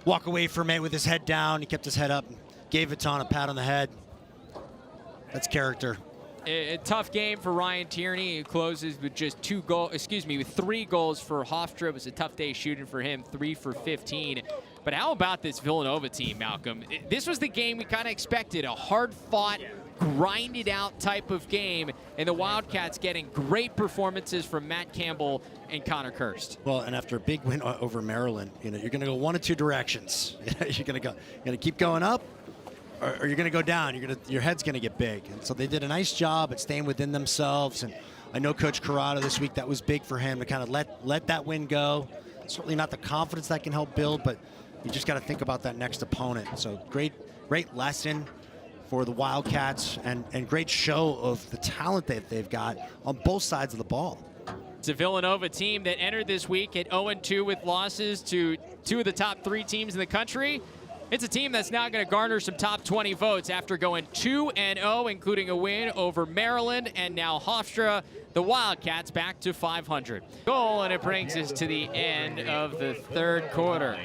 walk away from it with his head down. He kept his head up, gave Vitan a pat on the head. That's character. A tough game for Ryan Tierney. He closes with just 3 goals for Hofstra. It was a tough day shooting for him, 3 for 15. But how about this Villanova team, Malcolm? This was the game we kind of expected, a hard-fought, grinded out type of game, and the Wildcats getting great performances from Matt Campbell and Connor Kirst. Well, and after a big win over Maryland, you're going to go one of two directions. You're going to keep going up, or you're going to go down. Your head's going to get big. And so they did a nice job at staying within themselves. And I know Coach Corrado this week, that was big for him to kind of let that win go. Certainly not the confidence that can help build, but you just got to think about that next opponent. So great lesson for the Wildcats, and great show of the talent that they've got on both sides of the ball. It's a Villanova team that entered this week at 0-2 with losses to two of the top 3 teams in the country. It's a team that's now going to garner some top 20 votes after going 2-0, including a win over Maryland and now Hofstra. The Wildcats back to 500. Goal, and it brings us to the end of the third quarter.